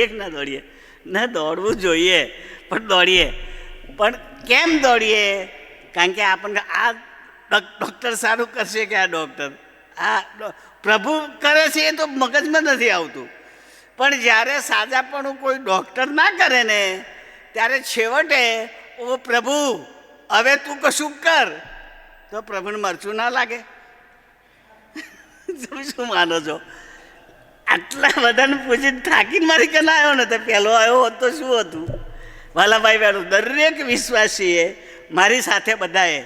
કે ના દોડીએ? ના, દોડવું જોઈએ પણ દોડીએ. પણ કેમ દોડીએ? કારણ કે આપણને આ ડૉક્ટર સારું કરશે કે આ ડૉક્ટર, આ પ્રભુ કરે છે એ તો મગજમાં નથી આવતું. પણ જ્યારે સાજાપણું કોઈ ડૉક્ટર ના કરે ને ત્યારે છેવટે ઓ પ્રભુ હવે તું કશું કર, તો પ્રભુને મરચું ના લાગે? તમે શું માનો છો? આટલા બધાને પૂછીને થાકીને મારી કે ના આવ્યો ને તો પહેલો આવ્યો હોત તો શું હતું? વાલાભાઈ બહેનો, દરેક વિશ્વાસીએ મારી સાથે બધાએ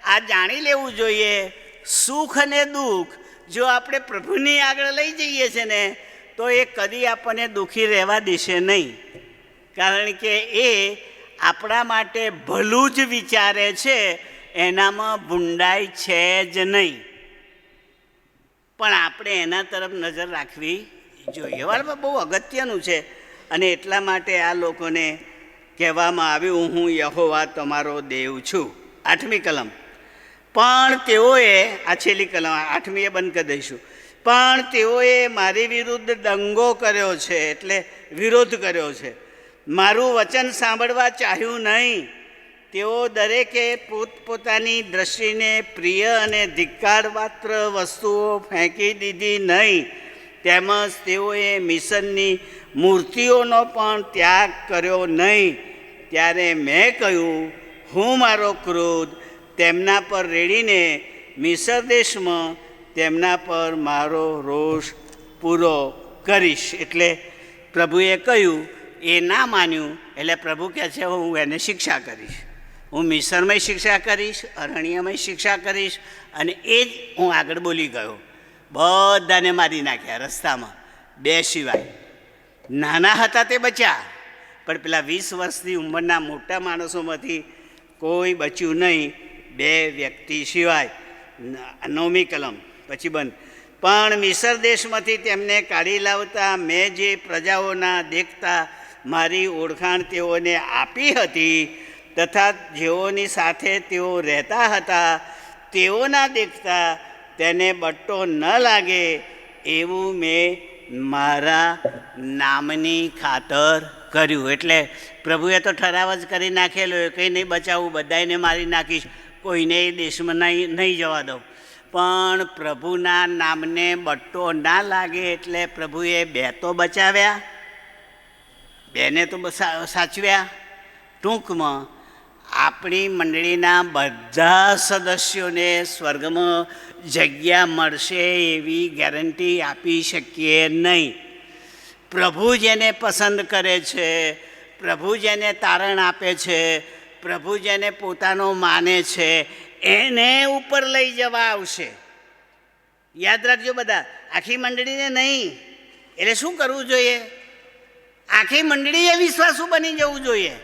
આ જાણી લેવું જોઈએ, સુખ અને દુઃખ જો આપણે પ્રભુની આગળ લઈ જઈએ છીએ ને તો એ કદી આપણને દુઃખી રહેવા દેશે નહીં, કારણ કે એ આપણા માટે ભલું જ વિચારે છે, એનામાં ભૂંડાઈ છે જ નહીં. પણ આપણે એના તરફ નજર રાખવી જોઈએ. વાળા બહુ અગત્યનું છે. અને એટલા માટે આ લોકોને કહેવામાં આવ્યું હું યહોવા તમારો દેવ છું. 8મી કલમ. પણ તેઓએ, આ છેલ્લી કલમ 8મી એ બંધ કરી દઈશું. પણ તેઓએ મારી વિરુદ્ધ દંગો કર્યો છે, એટલે વિરોધ કર્યો છે, મારું વચન સાંભળવા ચાહ્યું નહીં. તેઓ દરેકે પોતપોતાની દ્રષ્ટિને પ્રિય અને ધિક્કારપાત્ર વસ્તુઓ ફેંકી દીધી નહીં, તેમજ તેઓએ મિશનની મૂર્તિઓનો પણ ત્યાગ કર્યો નહીં. ત્યારે મેં કહ્યું હું મારો ક્રોધ તેમના પર રેડીને મિસર દેશમાં તેમના પર મારો રોષ પૂરો કરીશ. એટલે પ્રભુએ કહ્યું, એ ના માન્યું એટલે પ્રભુ કહે છે હું એને શિક્ષા કરીશ, હું મિસરમાં શિક્ષા કરીશ, અરણ્યમાં શિક્ષા કરીશ. અને એ જ હું આગળ બોલી ગયો. બધાને મારી નાખ્યા રસ્તામાં, 2 સિવાય. નાના હતા તે બચ્યા, પણ પેલા 20 વર્ષની ઉંમરના મોટા માણસોમાંથી કોઈ બચ્યું નહીં, 2 વ્યક્તિ સિવાય. 9મી કલમ પછી બંધ. પણ મિસર દેશમાંથી તેમને કાઢી લાવતા મેં જે પ્રજાઓના દેખતા મારી ઓળખાણ તેઓને આપી હતી તથા જેઓની સાથે તેઓ રહેતા હતા તેઓના દેખતા તેને બટ્ટો ન લાગે એવું મેં મારા નામની ખાતર કર્યું. એટલે પ્રભુએ તો ઠરાવ જ કરી નાખેલો, કંઈ નહીં બચાવું, બધાને મારી નાખીશ, કોઈને એ દેશમાં નહીં જવા દઉં. પણ પ્રભુના નામને બટ્ટો ના લાગે એટલે પ્રભુએ 2 તો બચાવ્યા, 2ને તો સાચવ્યા. ટૂંકમાં આપણી મંડળીના બધા સદસ્યોને સ્વર્ગમાં જગ્યા મળશે એવી ગેરંટી આપી શકીએ નહીં. પ્રભુ જેને પસંદ કરે છે, પ્રભુ જેને તારણ આપે છે, પ્રભુ જેને પોતાનો માને છે એને ઉપર લઈ જવા આવશે. યાદ રાખજો બધા, આખી મંડળીને નહીં. એટલે શું કરવું જોઈએ? આખી મંડળીએ વિશ્વાસુ બની જવું જોઈએ,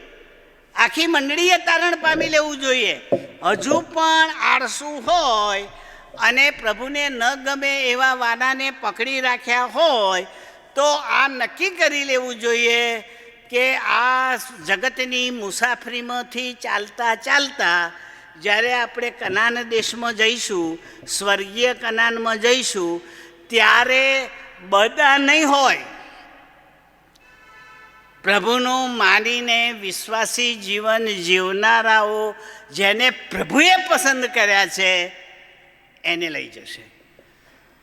આખી મંડળીએ તારણ પામી લેવું જોઈએ. હજુ પણ આળસુ હોય અને પ્રભુને ન ગમે એવા વાનાને પકડી રાખ્યા હોય તો આ નક્કી કરી લેવું જોઈએ કે આ જગતની મુસાફરીમાંથી ચાલતા ચાલતા જ્યારે આપણે કનાન દેશમાં જઈશું, સ્વર્ગીય કનાનમાં જઈશું, ત્યારે બધા નહીં હોય. પ્રભુનું માનીને વિશ્વાસી જીવન જીવનારાઓ જેને પ્રભુએ પસંદ કર્યા છે એને લઈ જશે.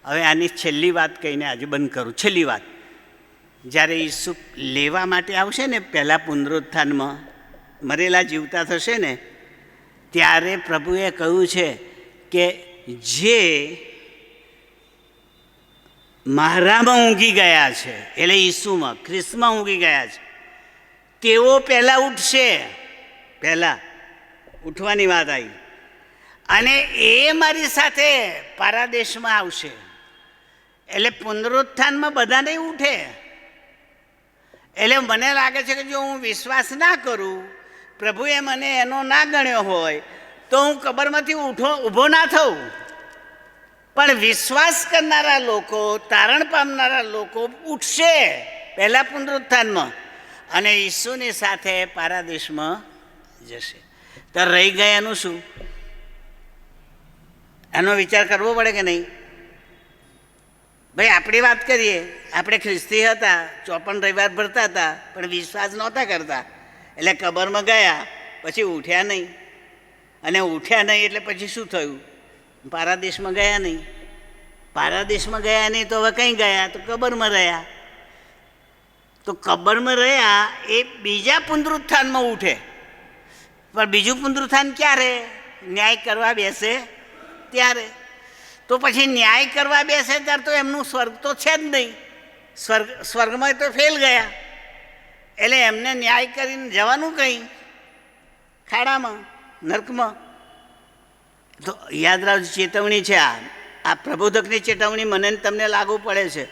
હવે આની છેલ્લી વાત કહીને આજે બંધ કરું. છેલ્લી વાત, જ્યારે ઈસુ લેવા માટે આવશે ને પહેલાં પુનરુત્થાનમાં, મરેલા જીવતા થશે ને, ત્યારે પ્રભુએ કહ્યું છે કે જે મારામાં ઊંઘી ગયા છે, એટલે ઈસુમાં, ખ્રિસ્તમાં ઊંઘી ગયા છે, તેઓ પહેલાં ઉઠશે. પહેલાં ઉઠવાની વાત આવી અને એ મારી સાથે પારાદેશમાં આવશે. એટલે પુનરુત્થાનમાં બધા નહીં ઉઠે. એટલે મને લાગે છે કે જો હું વિશ્વાસ ના કરું, પ્રભુએ મને એનો ના ગણ્યો હોય તો હું કબરમાંથી ઊભો ના થઉં. પણ વિશ્વાસ કરનારા લોકો, તારણ પામનારા લોકો ઉઠશે પહેલાં પુનરુત્થાનમાં અને ઈસુની સાથે પારાદેશમાં જશે. તો રહી ગયાનું શું? એનો વિચાર કરવો પડે કે નહીં? ભાઈ આપણી વાત કરીએ, આપણે ખ્રિસ્તી હતા, 54 રવિવાર ભરતા હતા, પણ વિશ્વાસ નહોતા કરતા. એટલે કબરમાં ગયા, પછી ઉઠ્યા નહીં. અને ઉઠ્યા નહીં એટલે પછી શું થયું? પારાદેશમાં ગયા નહીં. પારાદેશમાં ગયા નહીં તો હવે કંઈ ગયા? તો કબરમાં રહ્યા. તો કબરમાં રહ્યા એ બીજા પુનરુત્થાનમાં ઉઠે. પણ બીજું પુનરુત્થાન ક્યારે? ન્યાય કરવા બેસે ત્યારે. તો પછી ન્યાય કરવા બેસે ત્યારે તો એમનું સ્વર્ગ તો છે જ નહીં. સ્વર્ગમાં તો ફેલ ગયા. એટલે એમને ન્યાય કરીને જવાનું કંઈ? ખાડામાં, નર્કમાં. તો યાદ રાખજો, ચેતવણી છે આ પ્રબોધકની ચેતવણી મને તમને લાગુ પડે છે.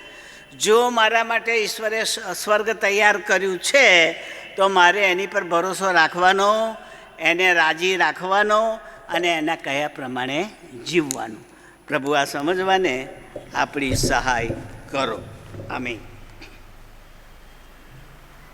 જો મારા માટે ઈશ્વરે સ્વર્ગ તૈયાર કર્યું છે તો મારે એની પર ભરોસો રાખવાનો, એને રાજી રાખવાનો અને એના કહ્યા પ્રમાણે જીવવાનું. પ્રભુ આ સમજવાને આપણી સહાય કરો. આમીન.